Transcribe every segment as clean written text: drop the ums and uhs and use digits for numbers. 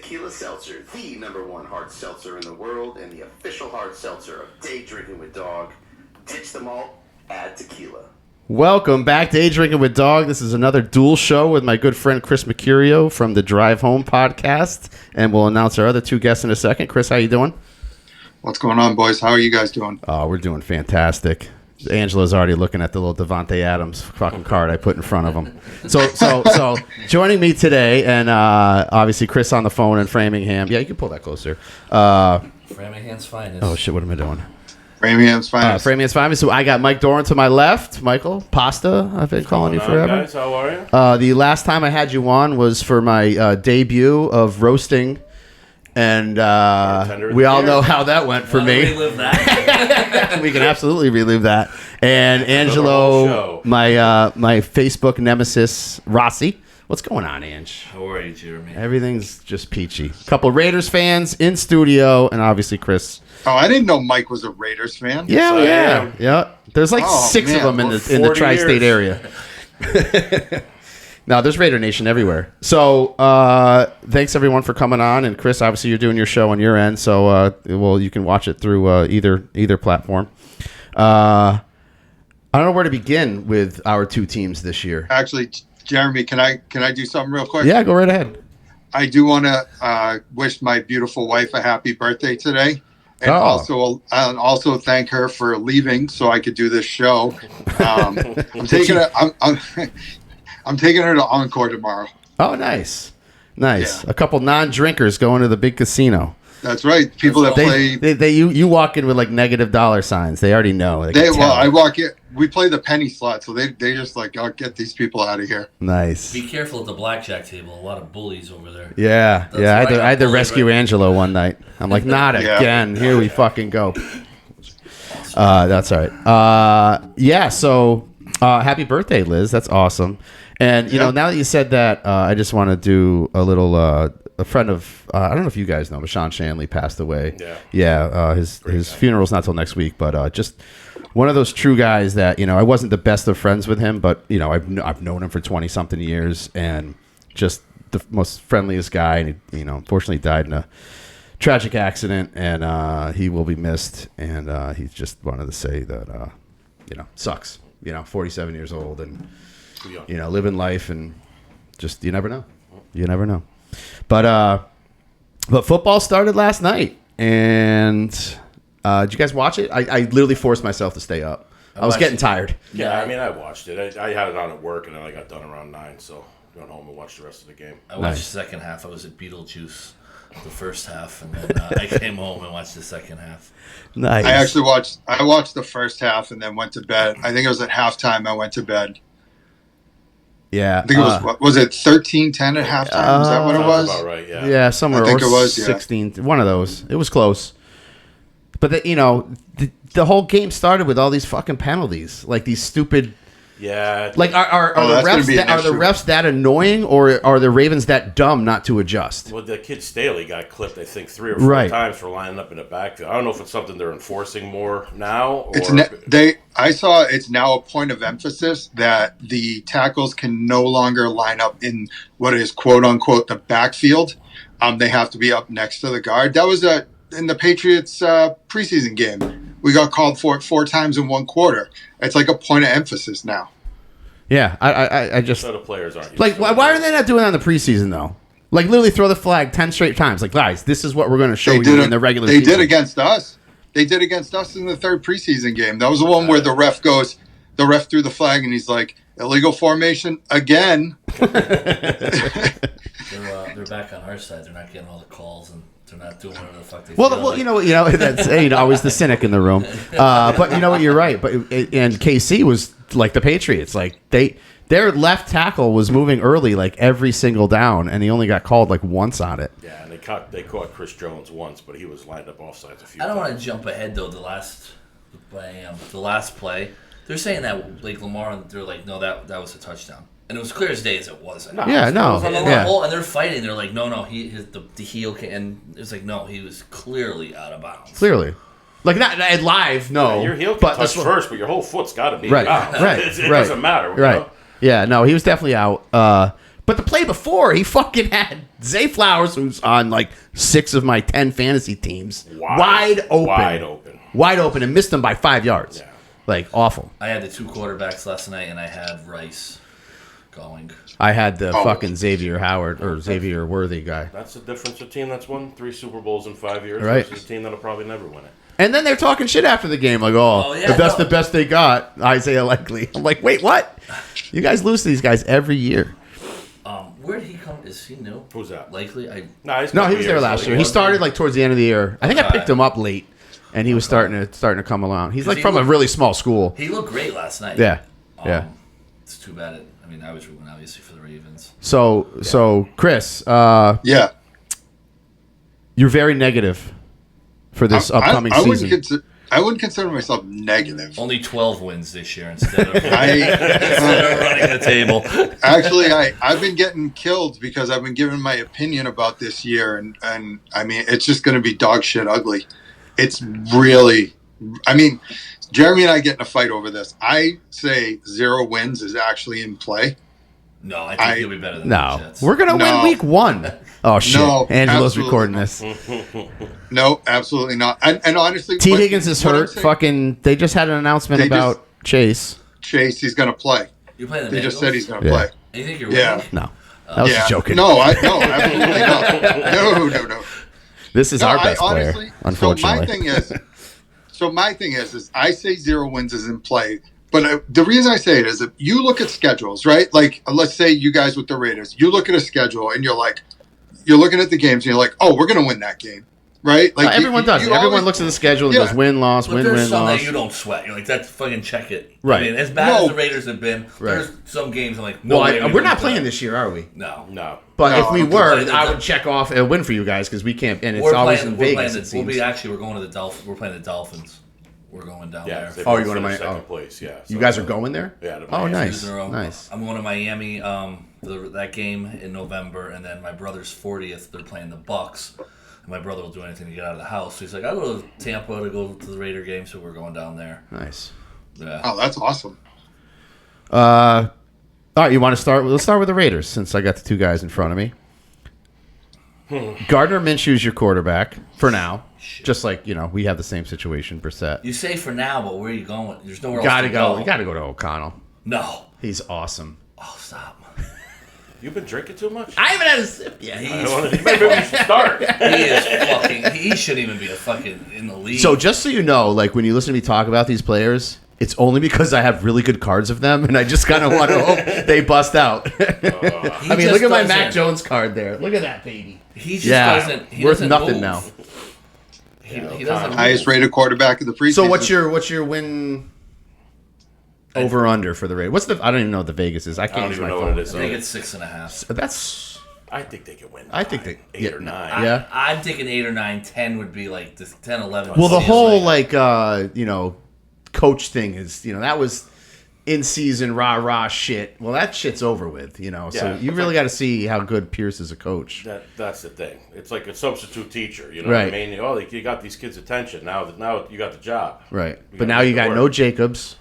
Tequila Seltzer, the #1 hard seltzer in the world and the official hard seltzer of Day Drinking with Dog. Ditch the malt, add tequila. Welcome back to Day Drinking with Dog. This is another dual show with my good friend Chris Mercurio from the Drive Home podcast, and we'll announce our other two guests in a second. Chris, how you doing? What's going on, boys? How are you guys doing? Oh, we're doing fantastic. Angela's already looking at the little Devontae Adams fucking card I put in front of him. So joining me today, and obviously Chris on the phone in Framingham. Yeah, you can pull that closer. Framingham's finest. Oh shit, what am I doing? Framingham's finest. Framingham's finest. So I got Mike Doran to my left. Michael, Pasta, I've been calling you forever. Guys, how are you? The last time I had you on was for my debut of roasting. And we all know how that went for me. Relive that. We can absolutely relive that. And Angelo, my Facebook nemesis, Rossi. What's going on, Ange? How are you, Jeremy? Everything's just peachy. Couple Raiders fans in studio, and obviously Chris. Oh, I didn't know Mike was a Raiders fan. Yeah. There's like six of them in the tri-state area. No, there's Raider Nation everywhere. So thanks, everyone, for coming on. And, Chris, obviously you're doing your show on your end. So, you can watch it through either platform. I don't know where to begin with our two teams this year. Actually, Jeremy, can I do something real quick? Yeah, go right ahead. I do want to wish my beautiful wife a happy birthday today. And also thank her for leaving so I could do this show. I'm taking her to Encore tomorrow. Oh, nice. Yeah. Yeah. A couple non-drinkers going to the big casino. That's right. People that play. You walk in with like negative dollar signs. They already know. I walk in. We play the penny slot, so they just like, oh, get these people out of here. Nice. Be careful at the blackjack table. A lot of bullies over there. Yeah. I had to rescue Angelo one night. I'm like, not again. Here we fucking go. That's all right. So happy birthday, Liz. That's awesome. And, you know, now that you said that, I just want to do a little, a friend of, I don't know if you guys know, but Sean Shanley passed away. Yeah. His funeral's not till next week, but just one of those true guys that, you know, I wasn't the best of friends with him, but, you know, I've known him for 20-something years and just the most friendliest guy. And, he, you know, unfortunately died in a tragic accident, and he will be missed. And he just wanted to say that, you know, sucks. You know, 47 years old and... You know, living life and just you never know. You never know. But football started last night, and did you guys watch it? I literally forced myself to stay up. I was getting tired. Yeah, I mean, I watched it. I had it on at work, and then I got done around 9, so I went home and watched the rest of the game. I watched the second half. I was at Beetlejuice the first half, and then I came home and watched the second half. Nice. I watched the first half and then went to bed. I think it was at halftime I went to bed. Yeah, I think it was it 13-10 at halftime? Is that what it was? About right, yeah. Yeah, somewhere. I think it was 16. One of those. It was close. But you know, the whole game started with all these fucking penalties, like these stupid. Yeah. Like are the refs that annoying, or are the Ravens that dumb not to adjust? Well, the kid Staley got clipped, I think, 3 or 4 times for lining up in the backfield. I don't know if it's something they're enforcing more now. Or... I saw it's now a point of emphasis that the tackles can no longer line up in what is quote unquote the backfield. They have to be up next to the guard. That was in the Patriots preseason game. We got called for it 4 times in 1 quarter. It's like a point of emphasis now. Yeah, I just... So the players aren't... Like, why are they not doing that in the preseason, though? Like, literally throw the flag 10 straight times. Like, guys, this is what we're going to show you in the regular season. They did against us. They did against us in the 3rd preseason game. That was the one where the ref threw the flag, and he's like, illegal formation again. They're back on our side. They're not getting all the calls, and they're not doing whatever the fuck they Well, like. you know that's always the cynic in the room. But you know what, you're right. But and KC was like the Patriots. Like their left tackle was moving early, like every single down, and he only got called like once on it. Yeah, and they caught Chris Jones once, but he was lined up offsides a few times. I don't want to jump ahead though. The last play, they're saying that like Lamar, they're like, no, that was a touchdown. And it was clear as day as it wasn't. Yeah, no. And they're fighting. They're like, no, the heel can. And it's like, no, he was clearly out of bounds. Clearly. Like, not live, no. Yeah, your heel can touch first, but your whole foot's got to be out. Right. It doesn't matter. Right. Know? Yeah, no, he was definitely out. But the play before, he fucking had Zay Flowers, who's on like 6 of my 10 fantasy teams, wide open, and missed him by 5 yards. Yeah. Like, awful. I had the 2 quarterbacks last night, and I had Rice going. I had the fucking Xavier Howard or Xavier Worthy guy. That's the difference. A team that's won 3 Super Bowls in 5 years versus a team that'll probably never win it. And then they're talking shit after the game, like, the best they got, Isaiah Likely. I'm like, wait, what? You guys lose to these guys every year. Where did he come? Is he new? Who's that? Likely? No, he was there last year. He started like towards the end of the year. I think I picked him up late, and he was starting to come along. He's like from a really small school. He looked great last night. Yeah. It's too bad. I was rooting obviously for the Ravens. So Chris, Yeah. you're very negative for this upcoming season. I wouldn't consider myself negative. Only 12 wins this year instead of running the table. Actually, I've been getting killed because I've been giving my opinion about this year, and I mean, it's just going to be dog shit ugly. It's really, I mean, Jeremy and I get in a fight over this. I say 0 wins is actually in play. No, I think he'll be better than the Jets. We're going to win week 1. Oh, shit. No, Angelo's recording this. No, absolutely not. And honestly, T. Higgins is hurt. They just had an announcement about Chase. Chase, he's going to play. You're playing the They Bengals? just said he's going to play. You think you're winning? No. I was just joking. No, absolutely not. No. This is our best player, unfortunately. So my thing is I say 0 wins is in play. But the reason I say it is if you look at schedules, right? Like, let's say you guys with the Raiders, you look at a schedule and you're looking at the games and you're like, oh, we're going to win that game, right? Like everyone does. Everyone looks at the schedule and goes win, loss, win, there's win, some loss. that you don't sweat. You're like, that's fucking check it. Right. I mean, as bad as the Raiders have been, there's some games I'm like, we're not playing this year, are we? No. But if we were, I would check off a win for you guys because we can't. And it's always in Vegas. We're going to the Dolphins. We're playing the Dolphins. We're going down there. You're going to second place. Yeah. You guys are going there? Yeah. Oh, nice. I'm going to Miami. That game in November, and then my brother's 40th. They're playing the Bucks, and my brother will do anything to get out of the house. So he's like, "I'll go to Tampa to go to the Raider game." So we're going down there. Nice. Yeah. Oh, that's awesome. All right, you want to start? Let's start with the Raiders since I got the 2 guys in front of me. Gardner Minshew's your quarterback for now. Just like, we have the same situation, Brissett. You say for now, but where are you going? There's nowhere else to go. You got to go to O'Connell. No. He's awesome. Oh, stop. You've been drinking too much? I haven't had a sip yet. Maybe we should start. He shouldn't even be in the league. So just so you know, like when you listen to me talk about these players, it's only because I have really good cards of them, and I just kind of want to hope they bust out. I mean, look at my Mac Jones card there. Look at that baby. He just doesn't. He worth doesn't nothing move. now. He doesn't. Highest rated quarterback of the preseason. So what's your win over under for the Raiders? I don't even know what the Vegas is. I can't use my phone. What it is. I think it's 6.5. That's. I think they can win. I think they 8 or 9. Yeah. I'm thinking 8 or 9. 10 would be like this. 10, 11. Well, the whole coach thing is that was in season rah shit. Well, that shit's over with. So you really got to see how good Pierce is a coach. That's the thing. It's like a substitute teacher. You know right. what I mean? Oh, you got these kids' attention. Now you got the job. Right. But now you got no Jacobs.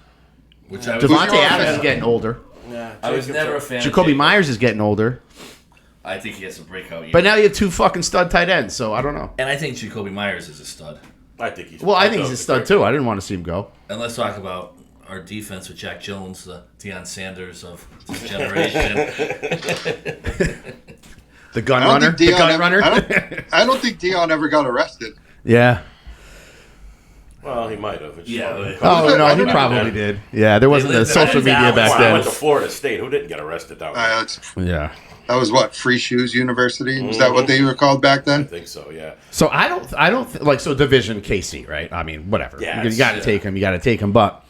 Devontae Adams is getting older. Yeah, I was never a fan. Jacoby Myers is getting older. I think he has a breakout year. But now you have 2 fucking stud tight ends, so I don't know. And I think Jacoby Myers is a stud. I think he's. Well, I think he's a stud too. I didn't want to see him go. And let's talk about our defense with Jack Jones, the Deion Sanders of this generation. The gun runner. I don't think Deion ever got arrested. Yeah. Well, he might have. Oh, no, he probably did. Yeah, there wasn't the social media back then. I went to Florida State. Who didn't get arrested down there? Yeah. That was what, Free Shoes University? Was that what they were called back then? I think so, yeah. So I don't so division KC, right? I mean, whatever. Yeah, you got to take him. But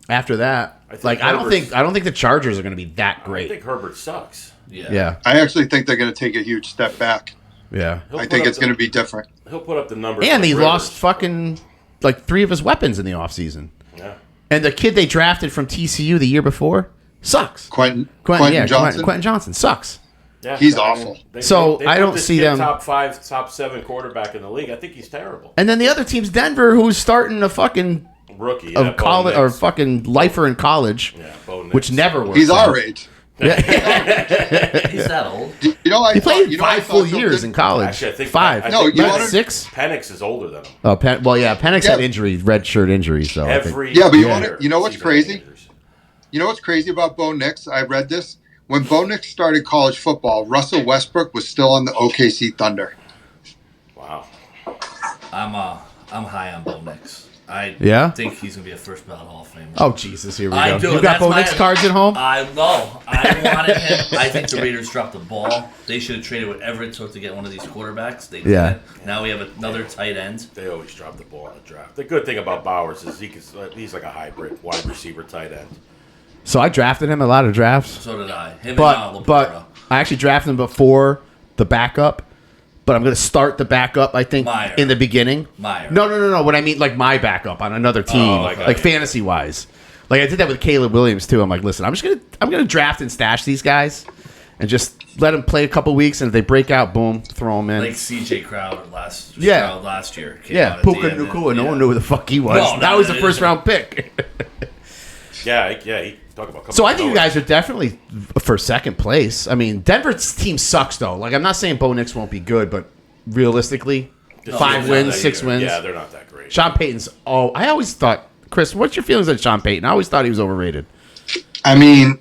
after that, I don't think the Chargers are going to be that great. I think Herbert sucks. Yeah. I actually think they're going to take a huge step back. Yeah. I think it's going to be different. He'll put up the numbers. And he lost fucking 3 of his weapons in the offseason. Yeah. And the kid they drafted from TCU the year before sucks. Quentin Johnson. Quentin Johnson sucks. Yeah, he's awful. I don't see them top 5, top 7 quarterback in the league. I think he's terrible. And then the other team's Denver, who's starting a fucking rookie of college or fucking lifer in college, which never works. He's our age. He's that old. He played 5 full years in college. Actually, I think 5. No, you want 6. Penix is older than him. Oh, Penix had injuries, red shirt injuries. So you know what's crazy? You know what's crazy about Bo Nix? I read this. When Bo Nix started college football, Russell Westbrook was still on the OKC Thunder. Wow. I'm high on Bo Nix. I think he's gonna be a first ballot Hall of Famer. Oh Jesus, here we I go. do. You got Bo Nix cards at home? I wanted him. I think the Raiders dropped the ball. They should have traded whatever it took to get one of these quarterbacks. They didn't. Now we have another tight end. They always drop the ball in the draft. The good thing about Bowers is he's like a hybrid wide receiver tight end. So I drafted him a lot of drafts. So did I. But I actually drafted him before the backup. But I'm going to start the backup, I think, in the beginning. No. What I mean, like my backup on another team, like fantasy-wise. Like I did that with Caleb Williams, too. I'm like, listen, I'm going to draft and stash these guys and just let them play a couple weeks. And if they break out, boom, throw them in. Like C.J. Crowder last year. Puka Nacua. No one knew who the fuck he was. Now he's a first-round pick. He talk about. So I think you guys are definitely for second place. I mean, Denver's team sucks though. Like I'm not saying Bo Nix won't be good, but realistically, 5 wins, 6 wins. Yeah, they're not that great. Sean Payton's. I always thought, Chris, what's your feelings on Sean Payton? I always thought he was overrated. I mean,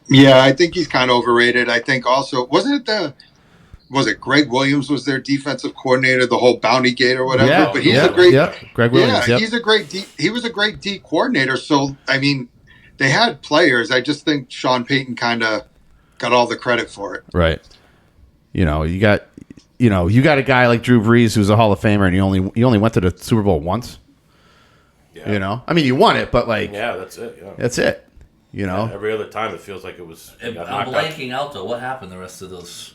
yeah, I think he's kind of overrated. I think also was it Greg Williams was their defensive coordinator, the whole Bounty Gate or whatever. Yeah, but he's a great. Greg Williams. Yeah, he's a great. He was a great D coordinator. So I mean. They had players. I just think Sean Payton kind of got all the credit for it. Right. You got a guy like Drew Brees who's a Hall of Famer, and you only went to the Super Bowl once. Yeah. I mean, you won it, but like, that's it. Yeah. That's it. Every other time it feels like it was. I'm blanking out though. What happened the rest of those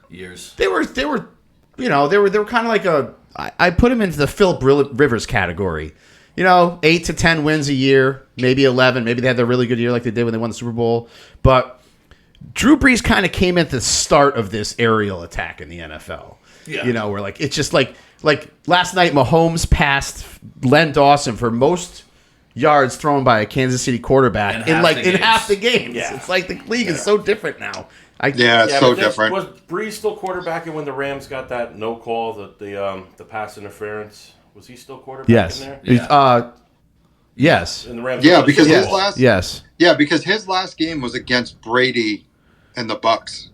years? They were kind of like I put him into the Philip Rivers category. 8 to 10 wins a year, maybe 11. Maybe they had a really good year like they did when they won the Super Bowl. But Drew Brees kind of came at the start of this aerial attack in the NFL. Yeah. Where like it's just like last night Mahomes passed Len Dawson for most yards thrown by a Kansas City quarterback in half the games. Yeah. It's like the league is so different now. It's so different. Was Brees still quarterbacking when the Rams got that no call, the pass interference? Was he still quarterbacking there? Yes. In the Rams. Because his last game was against Brady and the Bucks.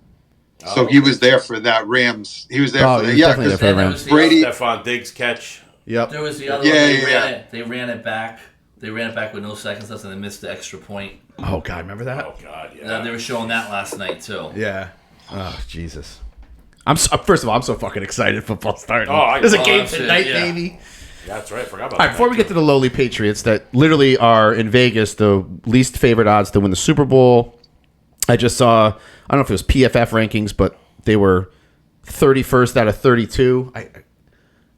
So he was there for that Rams. He was there for that. Yeah, because Brady, Stephon Diggs catch. Yep. There was the other one. They ran it back. They ran it back with no seconds left, and they missed the extra point. Oh God, remember that? Oh God, yeah. They were showing that last night too. Yeah. Oh Jesus. First of all, I'm so fucking excited football's starting. There's a game tonight, baby. Yeah, that's right. I forgot about that. All right, before we get to the lowly Patriots that literally are in Vegas the least favorite odds to win the Super Bowl. I just saw, I don't know if it was PFF rankings, but they were 31st out of 32. I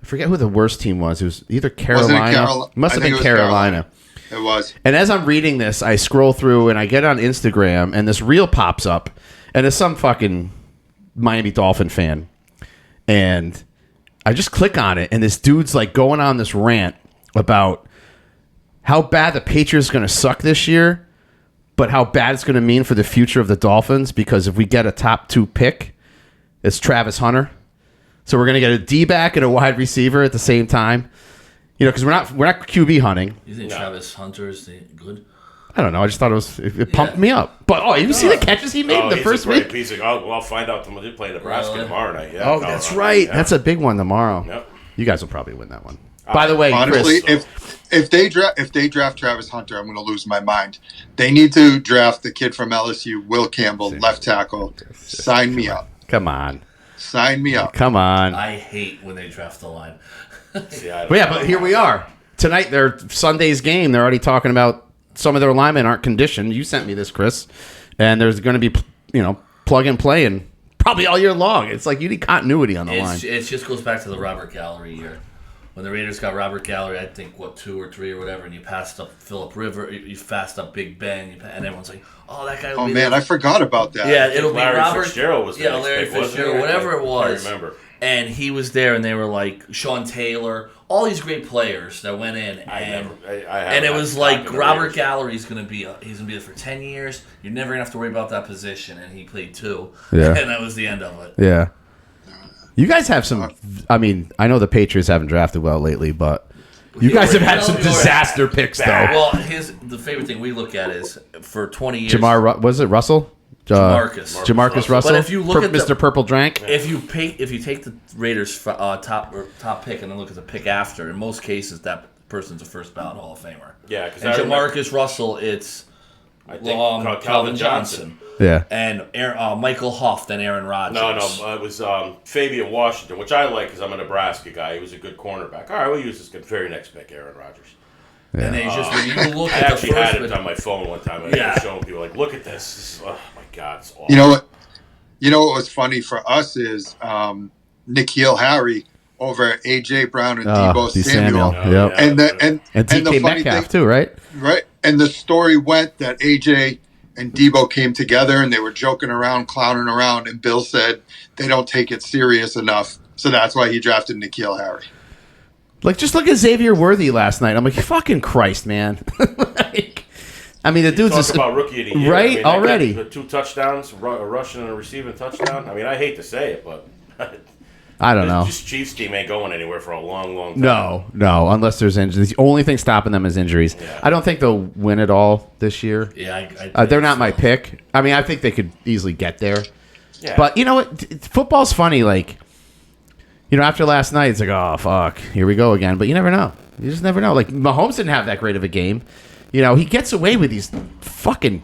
forget who the worst team was. It was either Carolina. Must have been Carolina. It was. And as I'm reading this, I scroll through and I get on Instagram and this reel pops up and it's some fucking Miami Dolphin fan. And I just click on it, and this dude's like going on this rant about how bad the Patriots are going to suck this year, but how bad it's going to mean for the future of the Dolphins because if we get a top 2 pick, it's Travis Hunter. So we're going to get a D-back and a wide receiver at the same time. Because we're not QB hunting. You think Travis Hunter is good? I don't know. I just thought it pumped me up. But you see the catches he made in the first week? I'll find out tomorrow. They play Nebraska tomorrow night. Yeah. Oh, that's right. Yeah. That's a big one tomorrow. Yep. You guys will probably win that one. By the way, honestly, Chris, if they draft Travis Hunter, I'm going to lose my mind. They need to draft the kid from LSU, Will Campbell, left tackle. Sign me up. Come on. Sign me up. Come on. I hate when they draft the line. But here we are. Tonight, their Sunday's game, they're already talking about some of their linemen aren't conditioned. You sent me this, Chris. And there's going to be, plug and play and probably all year long. It's like you need continuity on the line. It just goes back to the Robert Gallery year. When the Raiders got Robert Gallery, I think, 2 or 3 or whatever, and you passed up Phillip Rivers, you passed up Big Ben, and everyone's like, oh, that guy will be I forgot about that. Yeah, it'll be Larry Robert Fitzgerald was Larry Fitzgerald, whatever it was. I remember. and he was there, and they were like Sean Taylor, all these great players that went in, and it was like Robert Gallery's gonna be he's gonna be there for 10 years. You're never gonna have to worry about that position, and he played 2, and that was the end of it. Yeah. You guys have some. I mean, I know the Patriots haven't drafted well lately, but you guys have had some disaster picks though. Well, the favorite thing we look at is for 20 years. Was it Russell? Jamarcus Russell. But if you look at Mr. Purple Drank, if you take the Raiders top pick and then look at the pick after, in most cases that person's a first ballot Hall of Famer. Yeah, because Jamarcus Russell, it's Calvin Johnson. Yeah, and Michael Huff, then Aaron Rodgers. No, it was Fabian Washington, which I like because I'm a Nebraska guy. He was a good cornerback. All right, we'll use this very next pick, Aaron Rodgers. Yeah. And they just when you look I at actually had it on my phone one time. I was showing people like, look at this. Oh my God, it's awful. You know what was funny for us is N'Keal Harry over AJ Brown and Deebo Samuel. Yep. And DK the funny Metcalf thing, too, right? Right. And the story went that AJ and Deebo came together and they were joking around, clowning around, and Bill said they don't take it serious enough. So that's why he drafted N'Keal Harry. Like, just look at Xavier Worthy last night. I'm like, fucking Christ, man. I mean, the dude's talk about rookie of the year. Right? I mean, Already. The 2 touchdowns, a rushing and a receiving touchdown. I mean, I hate to say it, but I don't know. This Chiefs team ain't going anywhere for a long, long time. No, unless there's injuries. The only thing stopping them is injuries. Yeah. I don't think they'll win it all this year. Yeah, they're not my pick. I mean, I think they could easily get there. Yeah. But you know what? Football's funny. Like, after last night, it's like, oh, fuck, here we go again. But you never know. You just never know. Like, Mahomes didn't have that great of a game. He gets away with these fucking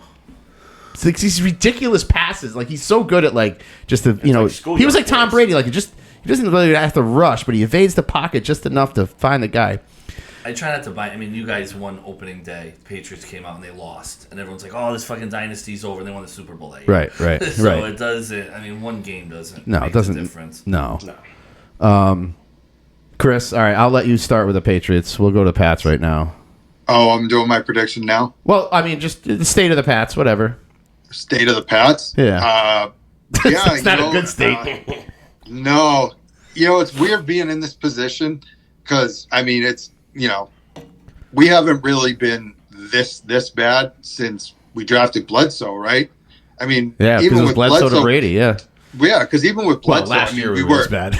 these ridiculous passes. Like, he's so good at, like, just the, he was like Tom Brady. Like, he doesn't really have to rush, but he evades the pocket just enough to find the guy. I try not to buy. I mean, you guys won opening day. The Patriots came out and they lost, and everyone's like, "Oh, this fucking dynasty's over." And they won the Super Bowl that year. Right. So it does. I mean, one game doesn't. No, make it doesn't. The difference. No. Chris, all right, I'll let you start with the Patriots. We'll go to Pats right now. Oh, I'm doing my prediction now? Well, I mean, just the state of the Pats, whatever. State of the Pats? Yeah. It's not a good state. No. It's weird being in this position because, I mean, it's, we haven't really been this bad since we drafted Bledsoe, right? I mean, yeah, even with Bledsoe to Brady, yeah. Yeah, because even with Bledsoe, last year we were bad.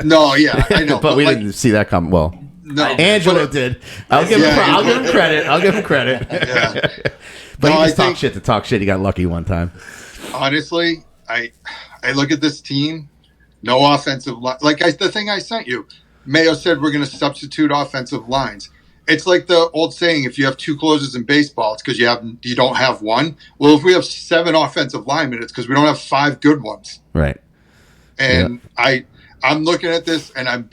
No, yeah, I know, but we didn't see that come. Well, no, Angelo did. I'll give him credit. Yeah. But he just talk shit. He got lucky one time. Honestly, I look at this team. No offensive line. The thing I sent you, Mayo said we're going to substitute offensive lines. It's like the old saying: if you have 2 closers in baseball, it's because you don't have one. Well, if we have 7 offensive linemen, it's because we don't have 5 good ones. Right. And yeah. I'm looking at this, and I'm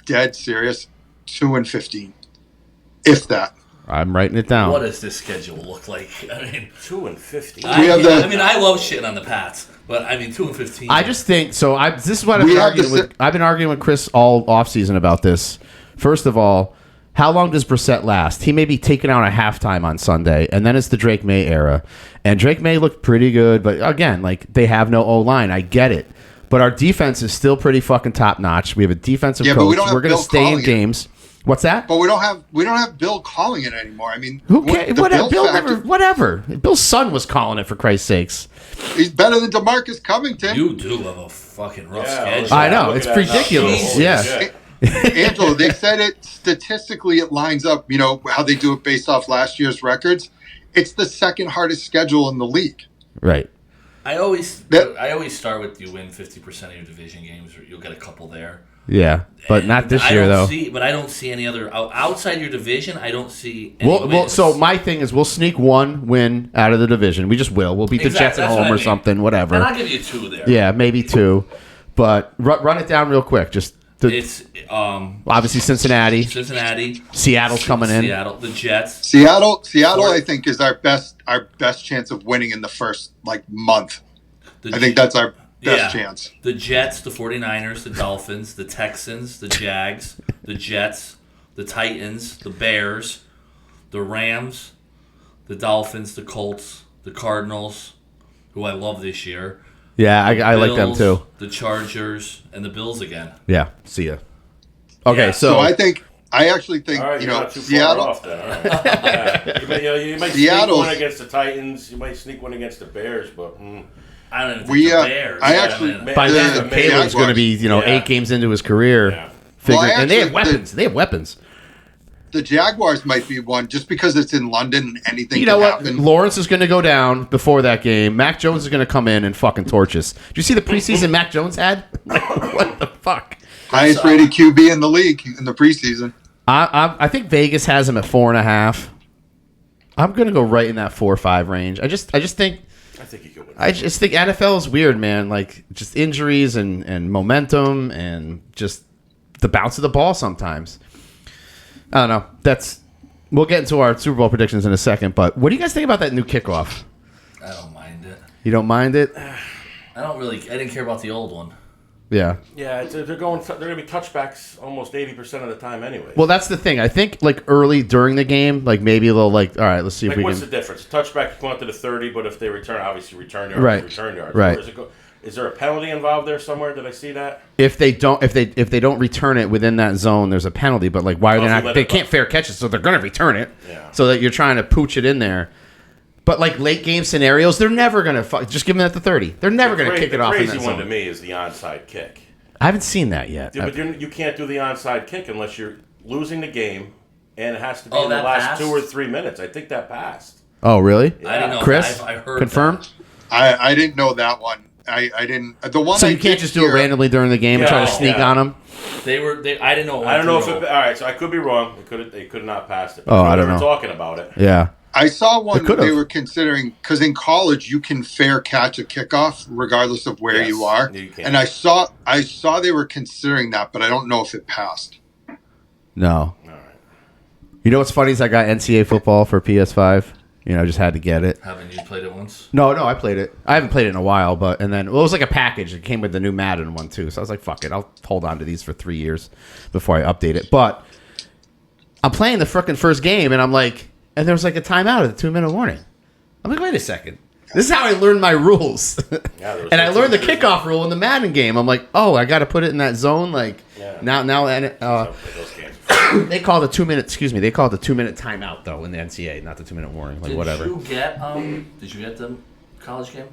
dead serious. 2-15, if that. I'm writing it down. What does this schedule look like? I mean, 2-15. I love shitting on the Pats, but I mean 2-15. I just think so. This is what I've been arguing with. I've been arguing with Chris all offseason about this. First of all, how long does Brissett last? He may be taken out at halftime on Sunday, and then it's the Drake May era. And Drake May looked pretty good, but again, like, they have no O-line. I get it. But our defense is still pretty fucking top notch. We have a defensive coach. We're going to stay in games. What's that? But we don't have Bill calling it anymore. I mean, who cares? Whatever. Bill's son was calling it, for Christ's sakes. He's better than DeMarcus Covington. You do have a fucking rough schedule. I know, it's ridiculous. Yeah. Angelo, they said it statistically. It lines up. How they do it based off last year's records. It's the second hardest schedule in the league. Right. I always start with you win 50% of your division games, or you'll get a couple there. Yeah, but not this year though. But I don't see any other outside your division. I don't see any well, so my thing is we'll sneak 1 win out of the division. We just will. We'll beat the Jets at home or something. Whatever. And I'll give you 2 there. Yeah, maybe 2, but run it down real quick. It's obviously Cincinnati. Seattle's coming in. The Jets. Seattle, I think, is our best chance of winning in the first month. I think that's our best chance. The Jets, the 49ers, the Dolphins, the Texans, the Jags, the Jets, the Titans, the Bears, the Rams, the Dolphins, the Colts, the Cardinals, who I love this year, Yeah, I like them Bills, too. The Chargers and the Bills again. Yeah, see ya. Okay, Yeah, so I actually think All right, you're not too Seattle. far off then. All right. Yeah. You might sneak Seattle's- one against the Titans. You might sneak one against the Bears, but I don't even think We, the uh, Bears. I Yeah, actually- man. by then the Caleb's Jaguars. going to be, Yeah. 8 games into his career. Yeah. Figuring, Well, and they have actually, weapons. They have weapons. The Jaguars might be one just because it's in London. Anything You know can what? happen. Lawrence is going to go down before that game. Mac Jones is going to come in and fucking torch us. Did you see the preseason Mac Jones had? What the fuck? Highest rated QB in the league in the preseason. I think Vegas has him at 4.5. I'm going to go right in that 4 or 5 range. I just think I think he could win. I just think NFL is weird, man. Like just injuries and momentum and just the bounce of the ball sometimes. I don't know. We'll get into our Super Bowl predictions in a second, but what do you guys think about that new kickoff? I don't mind it. You don't mind it? I didn't care about the old one. Yeah. Yeah, they're going to be touchbacks almost 80% of the time anyway. Well, that's the thing. I think like early during the game, like maybe they'll like, all right, let's see if we what's can. the difference? Touchback, you go out to the 30, but if they return, obviously return yards, Right. return yards. Right. Where does it go? Is there a penalty involved there somewhere? Did I see that? If they don't return it within that zone, there's a penalty. But like, why are they if you not? let They it can't fair catch it, so they're gonna return it. Yeah. So that you're trying to pooch it in there. But like late game scenarios, they're never gonna just give them at the 30. They're never gonna kick it off in The that crazy one to zone. me is the onside kick. I haven't seen that yet. Yeah, but you can't do the onside kick unless you're losing the game, and it has to be Oh, in the that last passed? 2 or 3 minutes. I think that passed. Oh, really? I didn't know. Chris, I heard confirmed. that. I didn't know that one. I didn't. The one. So I you can't did just do it hear- randomly during the game and try to Yeah, sneak yeah. on them. I didn't know. I don't know if it. All right, so I could be wrong. They could not pass it. Oh, I don't They were know. talking about it. Yeah. I saw one They could've. they were considering because in college you can fair catch a kickoff regardless of where Yes, you are. you can. And I saw they were considering that, but I don't know if it passed. No. All right. You know what's funny is I got NCAA football for PS5. Just had to get it. Haven't you played it once? No, I played it. I haven't played it in a while, but it was like a package. It came with the new Madden one too. So I was like, fuck it, I'll hold on to these for 3 years before I update it. But I'm playing the frickin' first game, and I'm like, and there was like a timeout at the 2-minute warning. I'm like, wait a second. This is how I learned my rules. Yeah, there was and I no learned the teachers. kickoff rule in the Madden game. I'm like, oh, I got to put it in that zone. Like Yeah. now, and Those games. they call it a 2-minute. Excuse me, they call it the 2-minute timeout though in the NCAA, not the 2-minute warning. Like whatever. Did you get the college game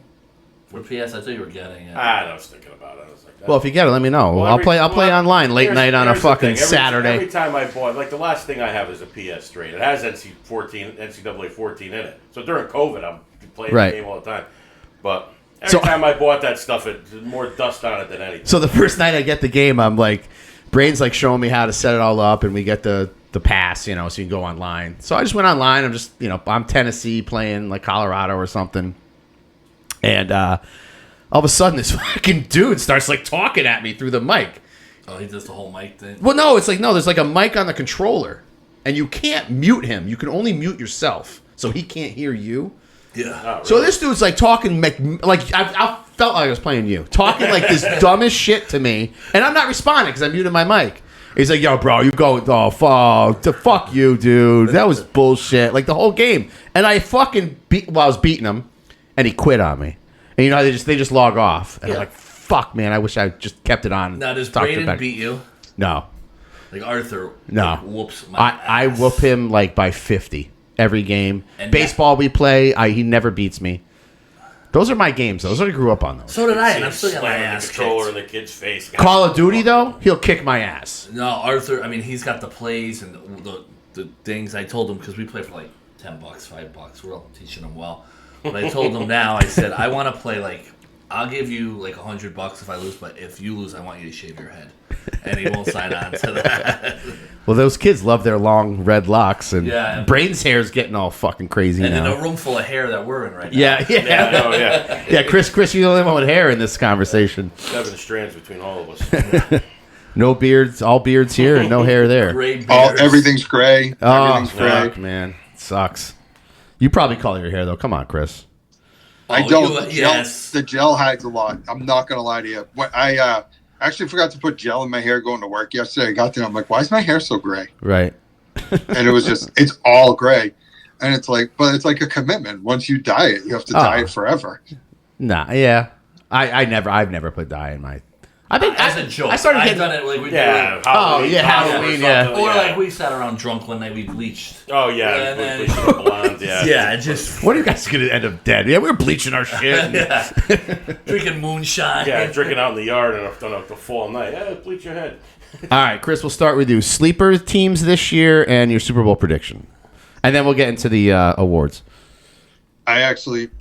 for PS? I thought you were getting it. I was thinking about it. I was like, Well, if you get it, let me know. I'll play online late here's- night on a here's the fucking thing. Saturday. Every time I bought, like the last thing I have is a PS3. It has NCAA 14 in it. So during COVID, I'm playing Right. the game all the time. But every time I bought that stuff, there's more dust on it than anything. So the first night I get the game, I'm like, Braden's like showing me how to set it all up, and we get the pass, so you can go online. So I just went online. I'm just, I'm Tennessee playing like Colorado or something, and all of a sudden this fucking dude starts like talking at me through the mic. Oh, he does the whole mic thing. Well, no, it's like there's like a mic on the controller, and you can't mute him. You can only mute yourself, so he can't hear you. Yeah. So this dude's like talking like I felt like I was playing you, talking like this dumbest shit to me, and I'm not responding because I muted my mic. He's like, "Yo, bro, you go, fuck you, dude. That was bullshit." Like the whole game, and I fucking I was beating him, and he quit on me. And how they just log off, and I'm like, "Fuck, man, I wish I just kept it on." Now does Talked it Braden back. beat you? No, Like Arthur? No. Like, whoops. My I ass. whoop him like by 50 every game. And Baseball we play, he never beats me. Those are my games. Those I grew up on those. So did I, and I'm still getting my Slamming ass the controller kicked. in the kid's face. Call of Duty though, he'll kick my ass. No, Arthur. I mean, he's got the plays and the things. I told him because we play for like $10, $5. We're all teaching him well. But I told him now. I said I want to play like. I'll give you like $100 if I lose, but if you lose, I want you to shave your head. And he won't sign on to that. Well, those kids love their long red locks, and Yeah. Braden's hair's getting all fucking crazy And in now. a room full of hair that we're in right now. Yeah. Oh, yeah. Yeah, Chris, you're the only one with hair in this conversation. 7 strands between all of us. No beards, all beards here, and no hair there. Gray All beards. everything's gray. Oh, Everything's gray. fuck, man, it sucks. You probably color your hair though. Come on, Chris. I Oh, don't. yes. The gel hides a lot. I'm not gonna lie to you. I actually forgot to put gel in my hair going to work yesterday. I got there. I'm like, why is my hair so gray? Right. And it was just, it's all gray. And it's like, but it's like a commitment. Once you dye it, you have to dye it forever. Nah, yeah. I've never put dye in my. I think as a joke. I started I've getting. done it like we Halloween, yeah. Or like we sat around drunk one night, we bleached. Oh yeah, And we then- bleached the blonde. Yeah, Yeah, just What are you guys gonna end up dead? Yeah, we were bleaching our shit. drinking moonshine. yeah, drinking out in the yard on a fall night. Yeah, bleach your head. All right, Chris, we'll start with you. Sleeper teams this year and your Super Bowl prediction, and then we'll get into the awards.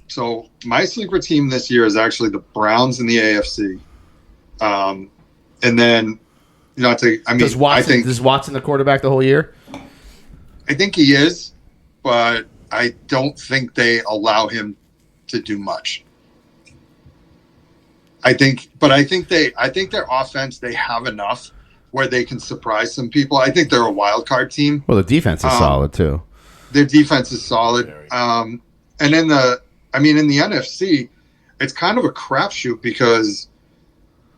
So my sleeper team this year is actually the Browns in the AFC. And then, Does Watson the quarterback the whole year? I think he is, but I don't think they allow him to do much. I think their offense, they have enough where they can surprise some people. I think they're a wild card team. Well, the defense is solid too. Their defense is solid. And in the NFC, it's kind of a crapshoot because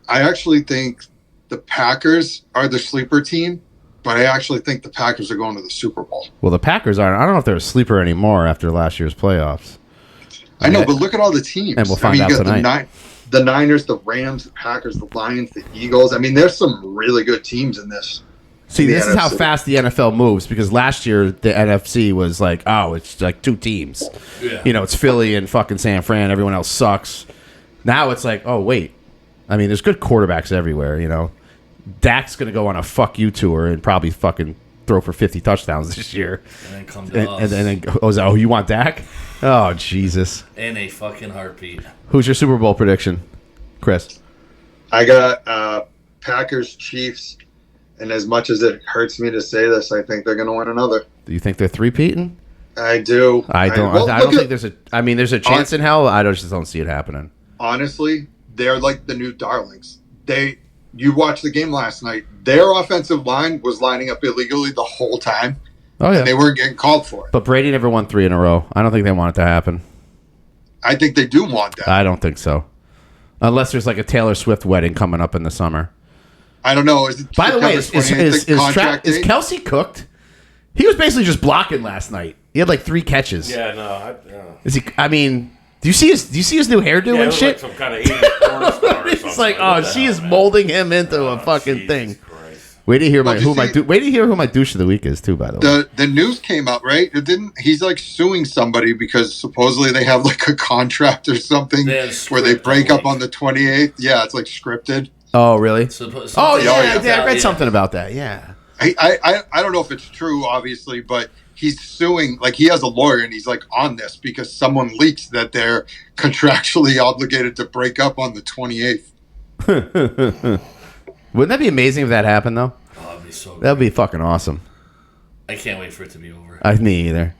I actually think the Packers are the sleeper team, but I actually think the Packers are going to the Super Bowl. Well, the Packers aren't. I don't know if they're a sleeper anymore after last year's playoffs. I know, but look at all the teams. And we'll find out tonight. The Niners, the Rams, the Packers, the Lions, the Eagles. I mean, there's some really good teams in this. See, this is how NFC. fast the NFL moves because last year the NFC was like, oh, it's like two teams. Yeah. It's Philly and fucking San Fran. Everyone else sucks. Now it's like, oh, wait. I mean, there's good quarterbacks everywhere, Dak's going to go on a fuck you tour and probably fucking throw for 50 touchdowns this year. And then come to us. And then, you want Dak? Oh, Jesus. In a fucking heartbeat. Who's your Super Bowl prediction, Chris? I got Packers, Chiefs, and as much as it hurts me to say this, I think they're going to win another. Do you think they're three-peating? I do. I don't think there's a. I mean, there's a chance in hell. I just don't see it happening. Honestly, they're like the new darlings. You watched the game last night. Their offensive line was lining up illegally the whole time. Oh yeah, and they weren't getting called for it. But Brady never won 3 in a row. I don't think they want it to happen. I think they do want that. I don't think so, unless there's like a Taylor Swift wedding coming up in the summer. I don't know. By the way, is Kelsey cooked? He was basically just blocking last night. He had like 3 catches. Yeah, no. Is he? I mean, do you see his new hairdo and shit? Like some kind of 80s porn star or It's like, oh, she is molding him into a fucking thing. Christ. Wait to hear who my douche of the week is too. By the way, the news came out, right? He's like suing somebody because supposedly they have like a contract or something where they break up on the 28th. Yeah, it's like scripted. Oh, really? Yeah, I read something about that. Yeah. I don't know if it's true, obviously, but he's suing, like he has a lawyer and he's like on this because someone leaks that they're contractually obligated to break up on the 28th. Wouldn't that be amazing if that happened, though? Oh, that'd be so good. That'd be fucking awesome. I can't wait for it to be over. Me either.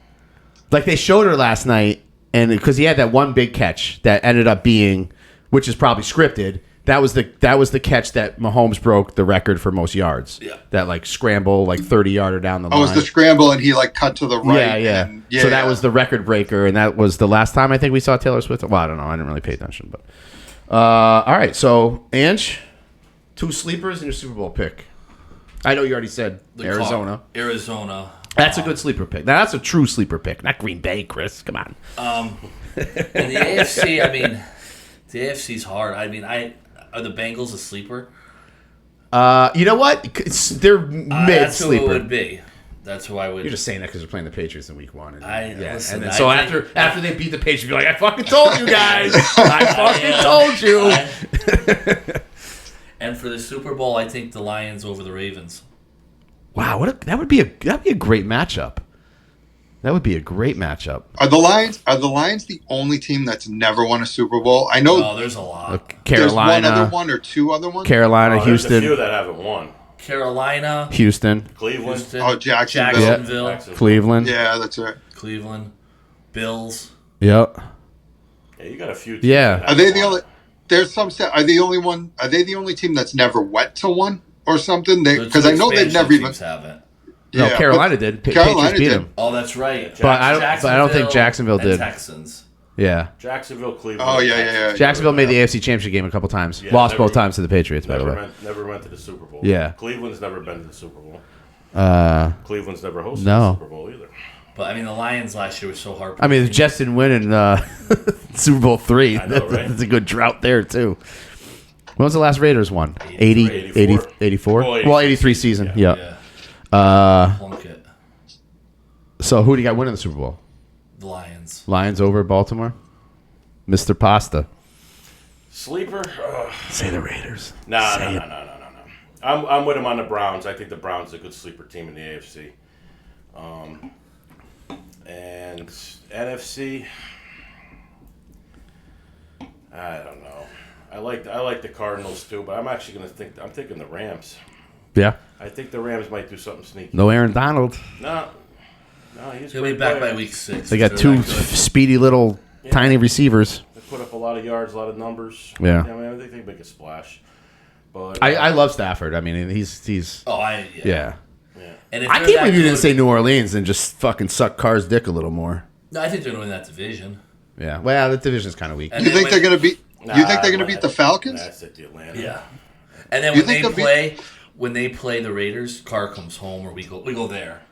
Like they showed her last night, and because he had that one big catch that ended up being, which is probably scripted. That was the catch that Mahomes broke the record for most yards. Yeah. That like scramble, like 30-yarder down the line. Oh, it was the scramble, and he like cut to the right. Yeah. So that was the record breaker, and that was the last time I think we saw Taylor Swift. Well, I don't know. I didn't really pay attention, but all right. So Ange, 2 sleepers and your Super Bowl pick. I know you already said Arizona. Arizona. That's a good sleeper pick. Now that's a true sleeper pick, not Green Bay, Chris. Come on. And the AFC, I mean, the AFC's hard. I mean, are the Bengals a sleeper? You know what? They're mid That's who it sleeper. would be. That's who I would. You're just saying that because they're playing the Patriots in Week 1. Listen, and then, so after they beat the Patriots, you're like, I fucking told you guys. I fucking told you. And for the Super Bowl, I think the Lions over the Ravens. Wow, that'd be a great matchup. That would be a great matchup. Are the Lions the only team that's never won a Super Bowl? I know. No, there's a lot. Carolina, there's one other one or 2 other ones. Carolina, Houston. There's a few that haven't won. Carolina, Houston, Cleveland. Oh, Jacksonville. Cleveland. Yeah, that's right. Cleveland, Bills. Yep. Yeah, you got a few. Teams Yeah. Are they the only? There's some. Are they the only one? Are they the only team that's never went to one or something? Because I know they've never even. Haven't. No, Yeah, Carolina did. Carolina Patriots beat did. them. Oh, that's right. But I don't think Jacksonville and did. Texans. Yeah. Jacksonville, Cleveland. Oh yeah. Jacksonville made the AFC Championship game a couple times. Yeah, Lost never- both times to the Patriots, by the way. Never went to the Super Bowl. Yeah. Cleveland's never been to the Super Bowl. Uh, Cleveland's never hosted No. the Super Bowl either. But I mean, the Lions last year was so hard. I mean, the Jets didn't win in Super Bowl III. I know, right? That's a good drought there, too. When was the last Raiders one? 84? Well, 83 season. Yeah. Plunkett. So who do you got winning the Super Bowl? The Lions. Lions over Baltimore? Mr. Pasta. Sleeper? Say the Raiders. No. I'm with him on the Browns. I think the Browns are a good sleeper team in the AFC. And NFC, I don't know. I like the Cardinals too, but I'm actually I'm thinking the Rams. Yeah. I think the Rams might do something sneaky. No Aaron Donald. No, he'll be back by week 6. They got two speedy little tiny receivers. They put up a lot of yards, a lot of numbers. Yeah. I mean, I think they make a splash. But I love Stafford. I mean, he's. Oh, yeah. And I can't believe you didn't say New Orleans and just fucking suck Carr's dick a little more. No, I think they're winning that division. Yeah. Well, the division's kind of weak. You think they're going to beat? You think they're going to beat the Falcons? That's at the Atlanta. Yeah. And then when they play the Raiders, Carr comes home, or we go there,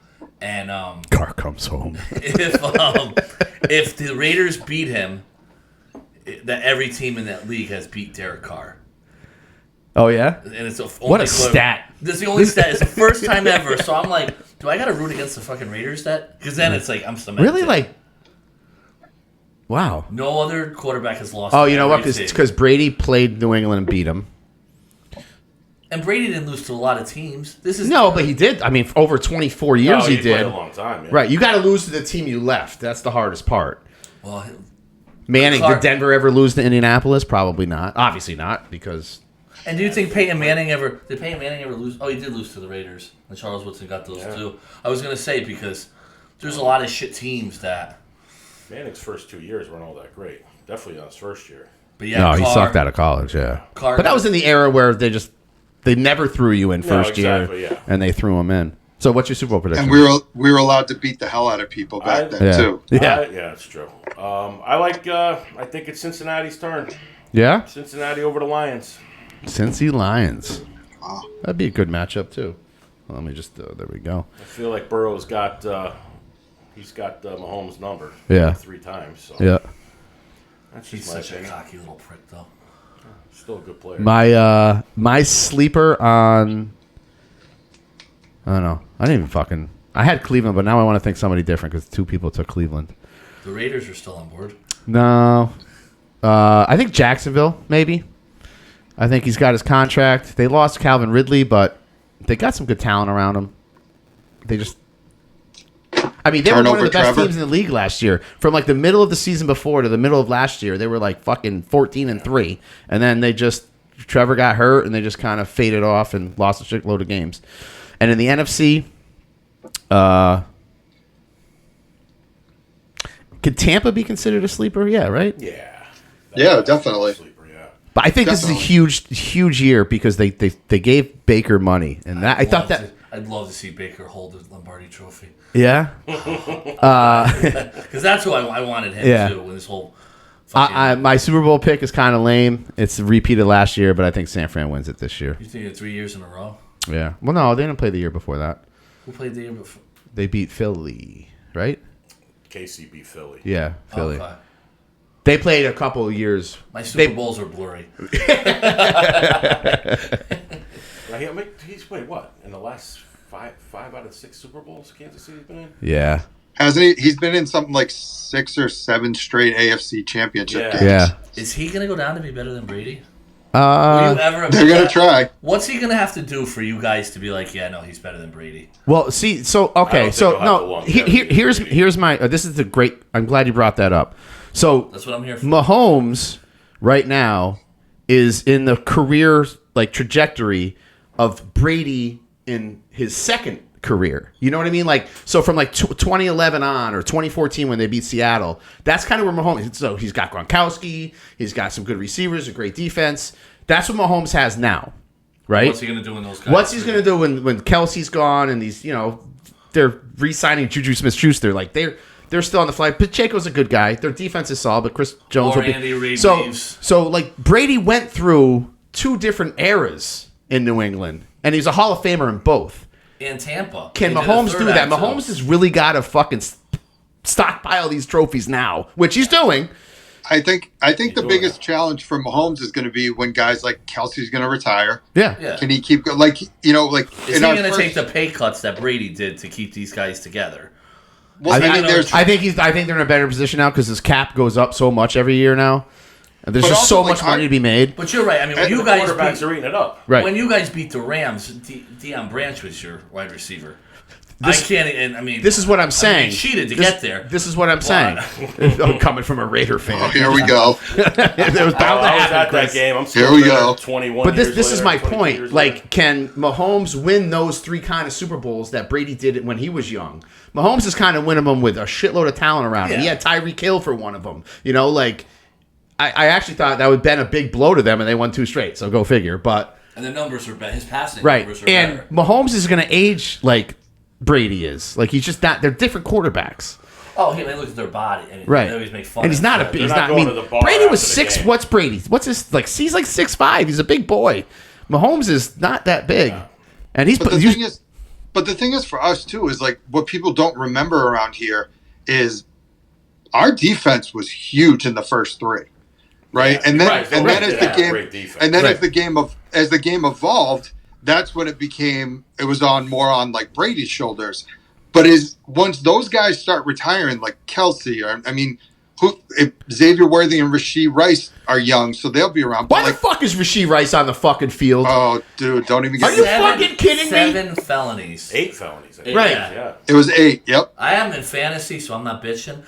and Carr comes home. if the Raiders beat him, that every team in that league has beat Derek Carr. Oh yeah. And it's what a stat. This is the only stat. It's the first time ever. So I'm like, do I got to root against the fucking Raiders stat? Because then it's like I'm cemented. Really like. Wow. No other quarterback has lost. Oh, you know what? Because Brady played New England and beat him. And Brady didn't lose to a lot of teams. But he did. I mean, for over 24 years he did. Played a long time. Yeah. Right. You got to lose to the team you left. That's the hardest part. Well, Manning, did Denver ever lose to Indianapolis? Probably not. Obviously not, because. And do you think Peyton Manning ever lose? Oh, he did lose to the Raiders, and Charles Woodson got those too. I was gonna say because there's a lot of shit teams that. Manning's first 2 years weren't all that great. Definitely not his first year. But yeah, he sucked out of college. Yeah, Carr, but that was in the era where they never threw you in first year, and they threw him in. So what's your Super Bowl prediction? And we were allowed to beat the hell out of people back then too. Yeah, that's true. I think it's Cincinnati's turn. Yeah, Cincinnati over the Lions. Cincy Lions. Wow. That'd be a good matchup too. Well, let me just there we go. I feel like Burrow's got Mahomes' number. Yeah. 3 times. So. Yeah. That's he's just such a cocky little prick, though. Still a good player. My sleeper on. I don't know. I didn't even fucking. I had Cleveland, but now I want to think somebody different because 2 people took Cleveland. The Raiders are still on board. No. I think Jacksonville, maybe. I think he's got his contract. They lost Calvin Ridley, but they got some good talent around him. They just... I mean, they were one of the best teams in the league last year. From like the middle of the season before to the middle of last year, they were like fucking 14-3. And then Trevor got hurt, and they just kind of faded off and lost a shitload of games. And in the NFC... could Tampa be considered a sleeper? Yeah, right? Yeah, definitely. Sleeper, yeah. But I think this is a huge year because they gave Baker money, and that I'd love to see Baker hold the Lombardi Trophy. Yeah, because that's who I wanted him to win this whole. My Super Bowl pick is kind of lame. It's repeated last year, but I think San Fran wins it this year. You think 3 years in a row? Yeah. Well, no, they didn't play the year before that. Who played the year before? They beat Philly, right? KC beat Philly. Yeah, Philly. Okay. They played a couple of years. My Super Bowls are blurry. He's played what in the last five out of 6 Super Bowls Kansas City's been in? Yeah. Hasn't he? He's been in something like 6 or 7 straight AFC championship games. Yeah. Is he going to go down to be better than Brady? They're going to try. What's he going to have to do for you guys to be like, yeah, no, he's better than Brady? Well, see, so okay, so no, here's my. This is the great. I'm glad you brought that up. So that's what I'm here for. Mahomes right now is in the career trajectory of Brady in his second career. You know what I mean? Like, so from 2011 on or 2014 when they beat Seattle, that's kind of where Mahomes. So he's got Gronkowski, he's got some good receivers, a great defense. That's what Mahomes has now, right? What's he going to do in those guys? What's he going to do when Kelsey's gone and these, they're re-signing Juju Smith-Schuster? Like they're still on the fly. Pacheco's a good guy. Their defense is solid, but Chris Jones will be. Andy Reid leaves. So Brady went through 2 different eras in New England, and he's a Hall of Famer in both. And Tampa. Can Mahomes do that? Mahomes has really got to fucking stockpile these trophies now, which he's doing. I think the biggest challenge for Mahomes is going to be when guys like Kelsey's going to retire. Yeah. Can he keep like Is he going to first, take the pay cuts that Brady did to keep these guys together? Well, I think they're in a better position now because his cap goes up so much every year now. And there's But just also, so like, much money to be made. But you're right. I mean, when you The guys quarterbacks are eating it up. Right. when you guys beat the Rams, Deion Branch was your wide receiver. I can't. And I mean, This is what I'm saying. he cheated to get there. This is what I'm saying. I'm coming from a Raider fan. here we go. It was bound to I was happen, at Chris. that game. I'm still Here we there go. 21 But years this is later, my 22 point. years Like, later. can Mahomes win those 3 kind of Super Bowls that Brady did when he was young? Mahomes is kind of winning them with a shitload of talent around him. Yeah. He had Tyreek Hill for one of them. You know, like, I actually thought that would have been a big blow to them, and they won 2 straight. So go figure. But And the numbers are better. His passing right, numbers are and better. Mahomes is going to age like Brady is. Like, he's just not. They're different quarterbacks. Oh, he look at their body. And Right. They always make fun. And he's of not him. a They're he's not not. I going mean, to the bar Brady was after the 6. game. What's Brady? What's his like? He's like 6'5". He's a big boy. Mahomes is not that big, and he's. But the thing is for us too is like what people don't remember around here is our defense was huge in the first 3, right? Yeah, and then right. and Right. then as Yeah, the game great defense. and then Right. as the game evolved, that's when it was on more on like Brady's shoulders. But once those guys start retiring, like Kelsey, or if Xavier Worthy and Rashee Rice are young, so they'll be around. But Why the fuck is Rashee Rice on the fucking field? Oh, dude, don't even Are get you me. fucking kidding me? 7 felonies. 8 felonies. Right. Yeah. It was 8. Yep. I am in fantasy, so I'm not bitching.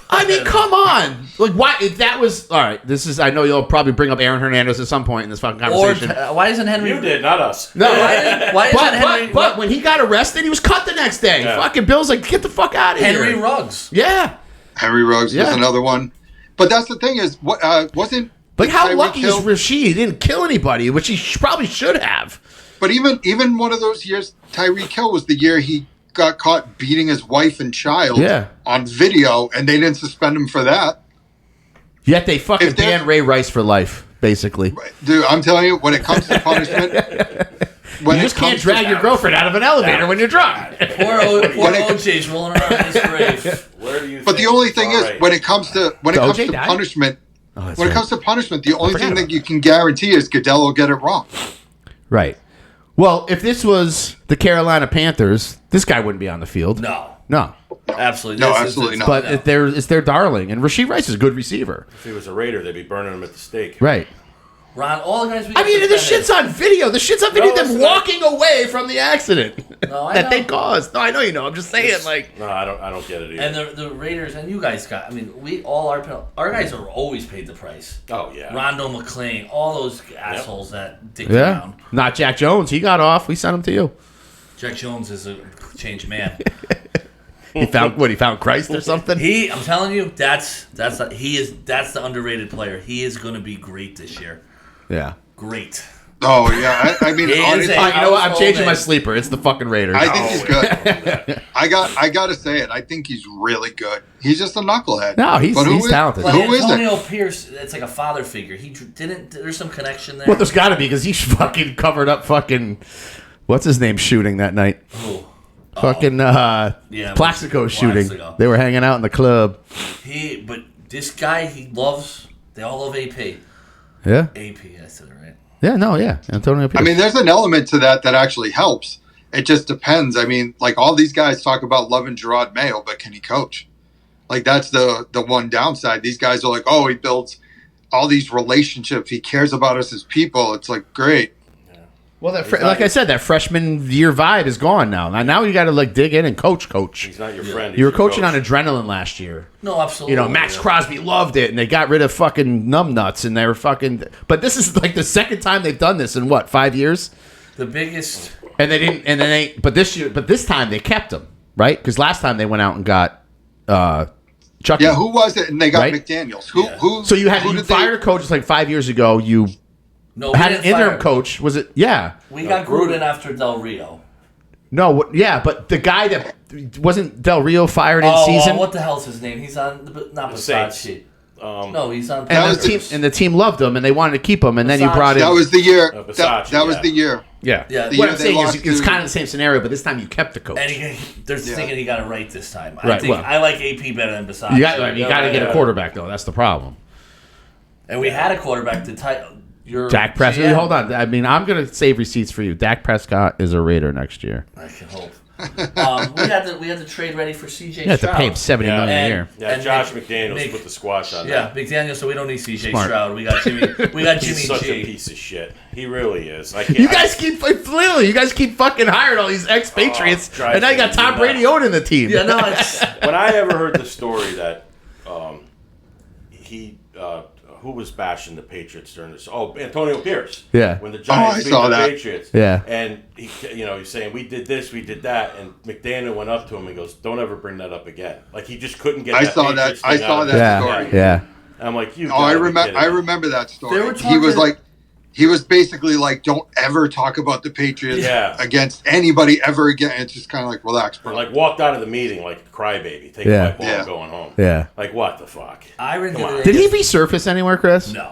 I mean, come on. Like, why? If that was all right. This is. I know you'll probably bring up Aaron Hernandez at some point in this fucking Or conversation. why isn't Henry? You did, not us. No, Why isn't Henry? but when he got arrested, he was cut the next day. Yeah. Fucking Bill's like, get the fuck out of Henry here. Ruggs. Yeah. Henry Ruggs Yeah. was another one. But that's the thing is, what wasn't Like, how Tyreek lucky Hill- is Rashee? He didn't kill anybody, which he probably should have. But even one of those years, Tyreek Hill was the year he got caught beating his wife and child on video, and they didn't suspend him for that. Yet they fucking If they're- banned Ray Rice for life, basically. Dude, I'm telling you, when it comes to punishment, when You it just can't comes drag to, your girlfriend out of an elevator when you're drunk. Poor OJ's rolling around in his grave. Where do you But the think- only thing All is, right. when it comes to OJ died? punishment, Oh, that's when it right. comes to punishment, the only forgot thing about that you can guarantee is Goodell will get it wrong. Right. Well, if this was the Carolina Panthers, this guy wouldn't be on the field. No, No. absolutely. No, This is- absolutely not. But no. it's their darling. And Rashee Rice is a good receiver. If he was a Raider, they'd be burning him at the stake. Right. Ron, all the guys we I got mean, the suspended- shit's on video. The shit's on video of it's them not. walking away from the accident No, I that know. they caused. No, I know you know. I'm just saying, like, No, I don't get it either. And the Raiders and you guys got. I mean, our guys are always paid the price. oh yeah. Rondo McClain, all those assholes that dick yeah. around. Not Jack Jones. He got off. We sent him to you. Jack Jones is a changed man. He found what? He found Christ or something. I'm telling you, that's the underrated player. He is going to be great this year. Yeah. Great. Oh yeah, I mean, He is honestly, a- You know what? I'm household changing my name. sleeper. It's the fucking Raiders. I think he's good. I got to say it. I think he's really good. He's just a knucklehead. No, he's But who he's is- talented. But Who is it? Antonio Pierce, it's like a father figure. He didn't. There's some connection there. Well, there's got to be because he fucking covered up fucking what's his name shooting that night. Ooh. Fucking Plaxico shooting. Plaxico. They were hanging out in the club. But this guy, they all love AP. Yeah. AP, I said it right. Yeah. No. Yeah. Antonio Pierce. I mean, there's an element to that actually helps. It just depends. I mean, like all these guys talk about loving Gerard Mayo, but can he coach? Like that's the one downside. These guys are like, oh, he builds all these relationships. He cares about us as people. It's like great. well, like I said, that freshman year vibe is gone now. Now you got to like dig in and coach. He's not your friend. You were he's your coaching coach. on adrenaline last year. No, absolutely. You know, Max Crosby loved it, and they got rid of fucking numbnuts, and they were fucking. But this is like the second time they've done this in what 5 years, The biggest. and they didn't. And then they. But this time they kept him, right? Because last time they went out and got Chucky. Yeah, who was it? And they got Right? McDaniels. Who? Yeah. Who? So you who you did they- fired a coach like 5 years ago. You No, we had an didn't interim fire- coach. Was it? Yeah. We got Gruden after Del Rio. No. Yeah, but the guy that wasn't Del Rio fired in season. What the hell's his name? He's on not The Basad Saints. sheet. No, he's on. And the team loved him, and they wanted to keep him. And then you brought in. That was the year. Versace, that was the year. Yeah. Yeah. The What year I'm they saying is, lost it's to- kind of the same scenario, but this time you kept the coach. And they're thinking he got it right this time. Right, I think well. I like AP better than Versace. You got to get a quarterback, though. That's the problem. And we had a quarterback to your Dak Prescott. GM. Hold on. I mean, I'm going to save receipts for you. Dak Prescott is a Raider next year. I can hope. We had the trade ready for CJ You have to Stroud. pay him $70 million a year. Yeah, And Josh McDaniels put the squash on Yeah, that. McDaniel. So we don't need CJ Smart. Stroud. We got Jimmy. We got Jimmy He's such G. a piece of shit. He really is. You guys keep fucking hiring all these expatriates, drives and now you got me Tom nuts. Brady owning the team. Yeah, no, it's When I ever heard the story that who was bashing the Patriots during this? Oh, Antonio Pierce. Yeah. When the Giants I beat saw the that. Patriots. Yeah. And he's saying we did this, we did that, and McDaniel went up to him and goes, "Don't ever bring that up again." Like he just couldn't get. I that saw Patriots that. I thing saw out of that his story. head. Yeah. I'm like, you. Oh, I remember. remember that story. They were He was talking- like, he was basically like, "Don't ever talk about the Patriots Yeah. against anybody ever again." It's just kind of like, relax, bro. Like walked out of the meeting like a crybaby, taking Yeah. my ball Yeah. and going home. Yeah. Like what the fuck? I read the other day- Did he resurface anywhere, Chris? No.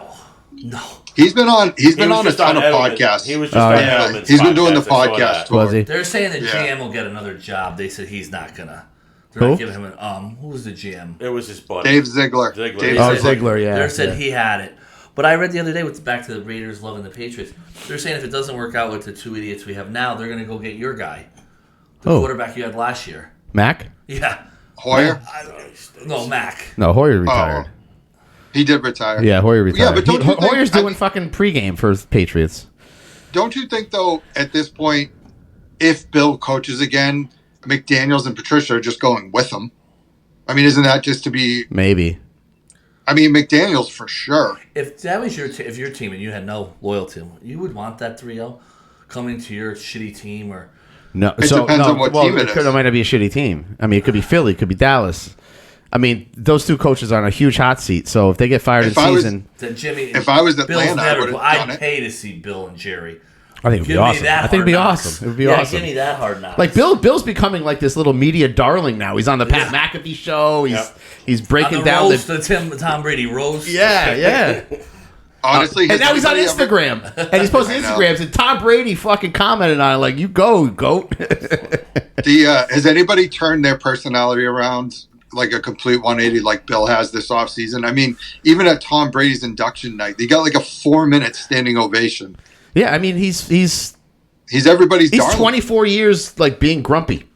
He's been on. He's been was on a just ton of Edelman. podcasts. He was just on yeah, Edelman's he's been doing the podcast. I saw podcast that. tour. Was he? They're saying the Yeah. GM will get another job. They said he's not gonna. They're Who? not giving him an. Who was the GM? It was his buddy. Dave Ziegler. Ziegler. Dave Oh, Ziegler. Ziegler, yeah. They said yeah. he had it. But I read the other day, with back to the Raiders loving the Patriots, they're saying if it doesn't work out with the two idiots we have now, they're going to go get your guy. The Oh. quarterback you had last year. Mac? Yeah. Hoyer. No, Mac. No, Hoyer retired. He did retire. Yeah, Hoyer retired. Yeah, but don't you think- Hoyer's I doing mean- fucking pregame for his Patriots. Don't you think though, at this point, if Bill coaches again, McDaniels and Patricia are just going with him? I mean, isn't that just to be? Maybe. I mean, McDaniels for sure. If that was your team and you had no loyalty, you would want that 3-0 coming to your shitty team or. No, It depends on what team it is. It might not be a shitty team. I mean, it could be Philly, it could be Dallas. I mean, those two coaches are on a huge hot seat. So if they get fired in season, That Jimmy. If I was Bill's Atlanta, I never. would've done I'd it. pay to see Bill and Jerry. I think it'd be Give me awesome. that I think it'd be hard knocks. awesome. It would be yeah, awesome. give me that hard knocks. Like Bill's becoming like this little media darling now. He's on the Pat McAfee show. He's breaking on the down roast, the Tom Brady roast. yeah. Honestly, And has now he's on anybody ever- Instagram. And he's posting I know. Instagrams. And Tom Brady fucking commented on it like, you go, goat. Has anybody turned their personality around like a complete 180 like Bill has this offseason? I mean, even at Tom Brady's induction night, they got like a 4-minute standing ovation. Yeah, I mean, he's Everybody's darling. 24 years like being grumpy.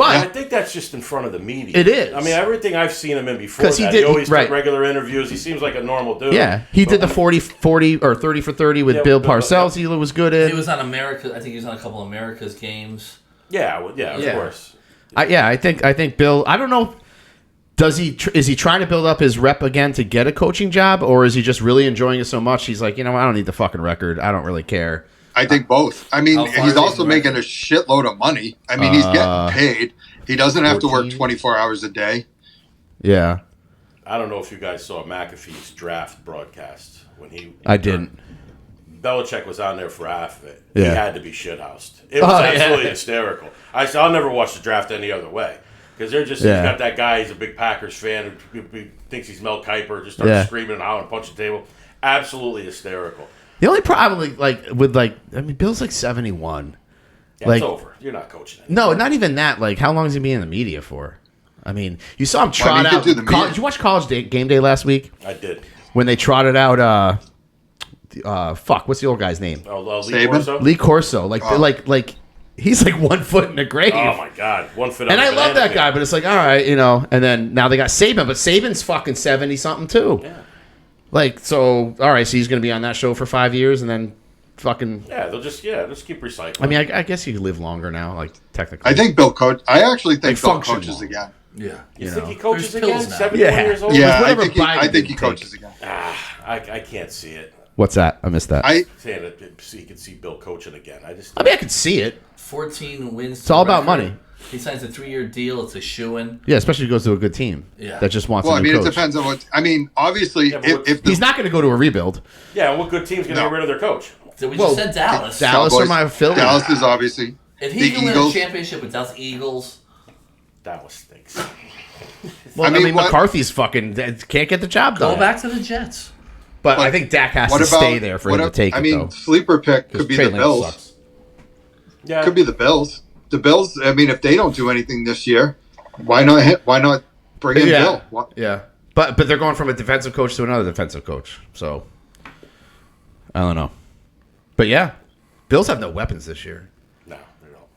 I But think that's just in front of the media. It is. I mean, everything I've seen him in before 'Cause he that, did- he always right. took regular interviews. He seems like a normal dude. yeah, he did the 40 or 30 for 30 with Yeah, Bill with Bill, Parcells. He was good He at. was on America. I think he was on a couple of America's games. Yeah, of Yeah. course. I think Bill. I don't know. Is he trying to build up his rep again to get a coaching job, or is he just really enjoying it so much? He's like, I don't need the fucking record. I don't really care. I think both. I mean, How far he's is also he making a shitload of money. I mean, he's getting paid. He doesn't have to work 14. 24 hours a day. Yeah, I don't know if you guys saw McAfee's draft broadcast when he. I didn't. Belichick was on there for half of it. Yeah. He had to be shithoused. It was Oh, yeah. absolutely hysterical. I'll never watch the draft any other way. Because they're just, Yeah. he's got that guy, he's a big Packers fan who thinks he's Mel Kiper, just starts Yeah. screaming and howling, punching the table. Absolutely hysterical. The only problem, Bill's like 71. Yeah, Like- it's over. You're not coaching anymore. No, not even that. Like, how long is he being in the media for? I mean, you saw him trot he could out. do the media. Did you watch Game Day last week I did. when they trotted out? What's the old guy's name? Lee Saban? Corso? Lee Corso. Like he's like 1 foot in the grave. Oh, my God. 1 foot And on I the love banana that guy, but it's like, all right, And then now they got Saban, but Saban's fucking 70 something too. Yeah. Like, so all right, so he's gonna be on that show for 5 years, and then fucking. Yeah, they'll just keep recycling. I mean, I guess you could live longer now, like technically. I think Bill coach. I actually think They Bill function coaches more. again. Yeah. you think he coaches There's again? pills now. 71 Yeah. years old? Yeah, whatever I think Biden he didn't coaches take. again. I can't see it. What's that? I missed that. Saying that you can see Bill coaching again. I mean, I could see it. 14 wins. It's all about money. He signs a 3-year deal. It's a shoo-in. Yeah, especially if he goes to a good team. Yeah. That just wants Well, a I new mean, coach. it depends on what. I mean, obviously, Yeah, but if the He's not going to go to a rebuild. Yeah, and what good team's going to No. get rid of their coach? So we Well, just said Dallas. Dallas or my Philly. Dallas is obviously If he the can win a Eagles. championship with Dallas Eagles, That was stinks. Well, I mean McCarthy's fucking can't get the job done. Go back to the Jets. But I think Dak has to stay there for him to take it, though. Sleeper pick could be the Bills. Sucks. Yeah, could be the Bills. The Bills. I mean, if they don't do anything this year, why not bring in Bill? Yeah, but they're going from a defensive coach to another defensive coach, so I don't know. But yeah, Bills have no weapons this year. No, they don't.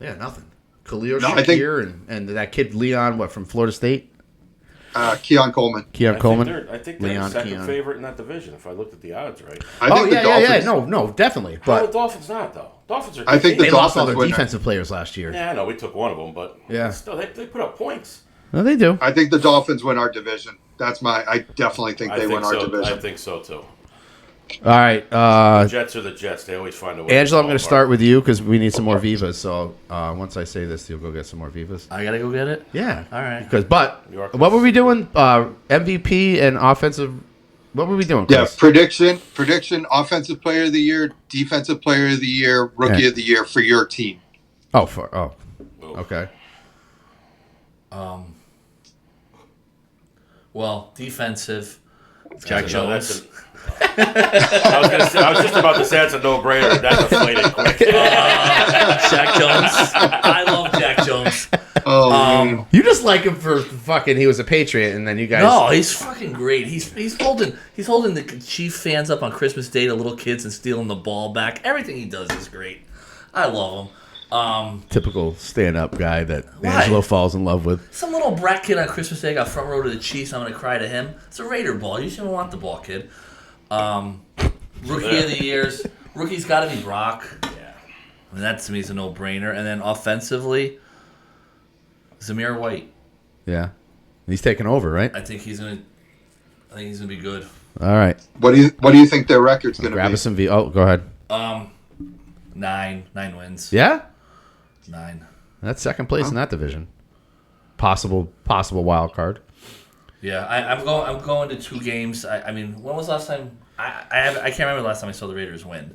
Yeah, nothing. Khalil Shakir and that kid Leon, from Florida State? Keon Coleman. I think they're the second favorite in that division, if I looked at the odds right. Yeah. No, definitely. But the Dolphins not, though. Dolphins are. I think they lost all their defensive players last year. Yeah, I know. We took one of them, but still, they put up points. No, they do. I think the Dolphins win our division. I definitely think they win our division. I think so, too. All right. The Jets are the Jets. They always find a way. Angela, I'm going to start with you because we need some more Vivas. So once I say this, you'll go get some more Vivas. I got to go get it? Yeah. All right. But what were we doing? MVP and offensive. What were we doing, Chris? Yeah, prediction, offensive player of the year, defensive player of the year, rookie of the year for your team. Okay. Well, defensive, Jack Jones. I was just about to say it's a no-brainer. That's deflated quick. Jack Jones. I love Jack Jones. You just like him for fucking. He was a Patriot, and then you guys. No, he's fucking great. He's holding the Chief fans up on Christmas Day to little kids and stealing the ball back. Everything he does is great. I love him. Typical stand-up guy that Angelo falls in love with. Some little brat kid on Christmas Day got front row to the Chiefs. I'm gonna cry to him. It's a Raider ball. You shouldn't want the ball, kid. Rookie of the years. Rookie's got to be Brock. Yeah. I mean, that to me is a no-brainer. And then offensively, Zamir White. Yeah. He's taking over, right? I think he's gonna be good. All right. What do you think their record's gonna be? Grab us some go ahead. 9 wins. Yeah? 9. That's second place in that division. Possible wild card. Yeah, I'm going to 2 games. I mean, when was the last time? I can't remember the last time I saw the Raiders win.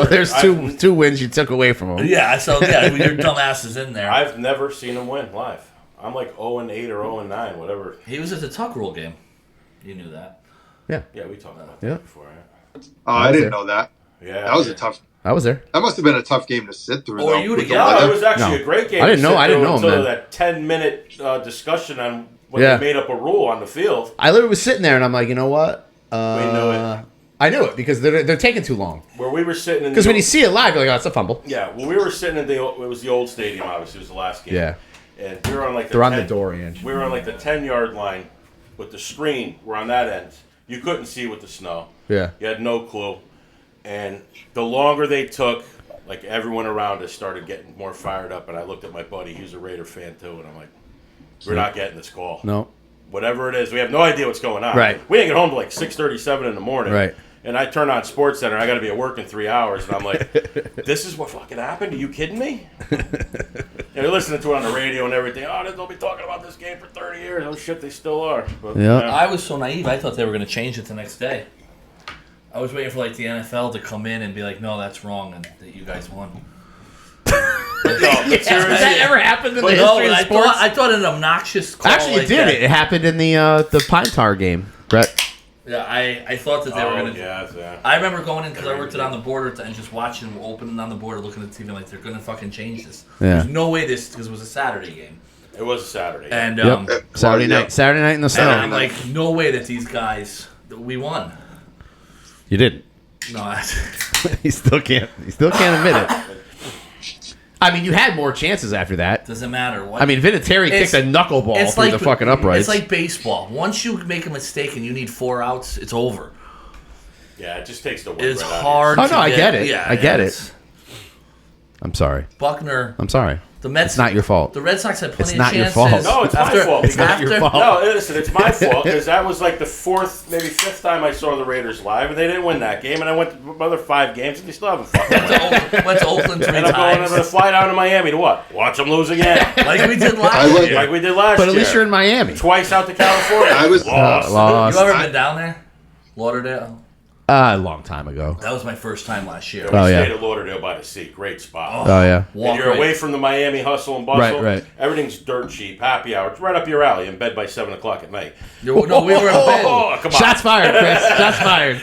There's two wins you took away from them. Yeah, your dumb ass is in there. I've never seen him win live. I'm like 0-8 or 0-9, whatever. He was at the Tuck Rule game. You knew that. Yeah. Yeah, we talked about that before. Yeah. Oh, I didn't know that. Yeah, that was a tough. I was there. That must have been a tough game to sit through. Or you together? No, it was actually a great game. I didn't know until that 10-minute discussion on when they made up a rule on the field. I literally was sitting there and I'm like, you know what? We knew it. I knew it because they're taking too long. Where we were sitting in because when you see it live, you're like, oh, it's a fumble. Yeah, well, we were sitting in it was the old stadium. Obviously, it was the last game. Yeah, and we were on like they're on the door, Ange. We were on like the 10-yard line with the screen. We're on that end. You couldn't see with the snow. Yeah, you had no clue. And the longer they took, like everyone around us started getting more fired up. And I looked at my buddy, he was a Raider fan too, and I'm like, we're not getting this call. No. Whatever it is, we have no idea what's going on. Right. We didn't get home till like 6:37 in the morning. Right. And I turn on SportsCenter. I got to be at work in 3 hours, and I'm like, "This is what fucking happened? Are you kidding me?" You're listening to it on the radio and everything. Oh, they'll be talking about this game for 30 years. Oh shit, they still are. But, I was so naive. I thought they were going to change it the next day. I was waiting for like the NFL to come in and be like, "No, that's wrong," and that you guys won. Has that ever happened in the history of sports? I thought an obnoxious call. Actually, it did. It happened in the Pine Tar game, Brett. Yeah, I thought that they were going to. Yeah. I remember going in because I worked it on the border and just watching them opening on the border, looking at the TV like they're going to fucking change this. Yeah. There's no way because it was a Saturday game. It was a Saturday. And Saturday night in the snow. And I'm like, no way that these guys we won. You didn't. No, he still can't admit it. I mean, you had more chances after that. Doesn't matter. I mean, Vinatieri kicked a knuckleball through the fucking uprights. It's like baseball. Once you make a mistake and you need 4 outs, it's over. Yeah, it just takes the win. It's hard. Oh no, I get it. Yeah, I get it. I'm sorry. Buckner. I'm sorry. The Mets. It's not your fault. The Red Sox had plenty of chances. It's not your fault. No, it's my fault. It's not your fault. No, listen, it's my fault because that was like the 4th, maybe 5th time I saw the Raiders live, and they didn't win that game. And I went to another 5 games, and they still haven't fucking went to Oakland 3 times. I'm going to fly down to Miami to what? Watch them lose again, like we did last year. Like we did last year. But at least you're in Miami. Twice out to California. I was lost. You ever been down there, Lauderdale? A long time ago. That was my first time last year. We stayed at Lauderdale by the Sea. Great spot. Oh yeah. And you're away from the Miami hustle and bustle. Right. Everything's dirt cheap. Happy hour. It's right up your alley. In bed by 7 o'clock at night. No, we were in bed. Oh, come on. Shots fired, Chris. Shots fired.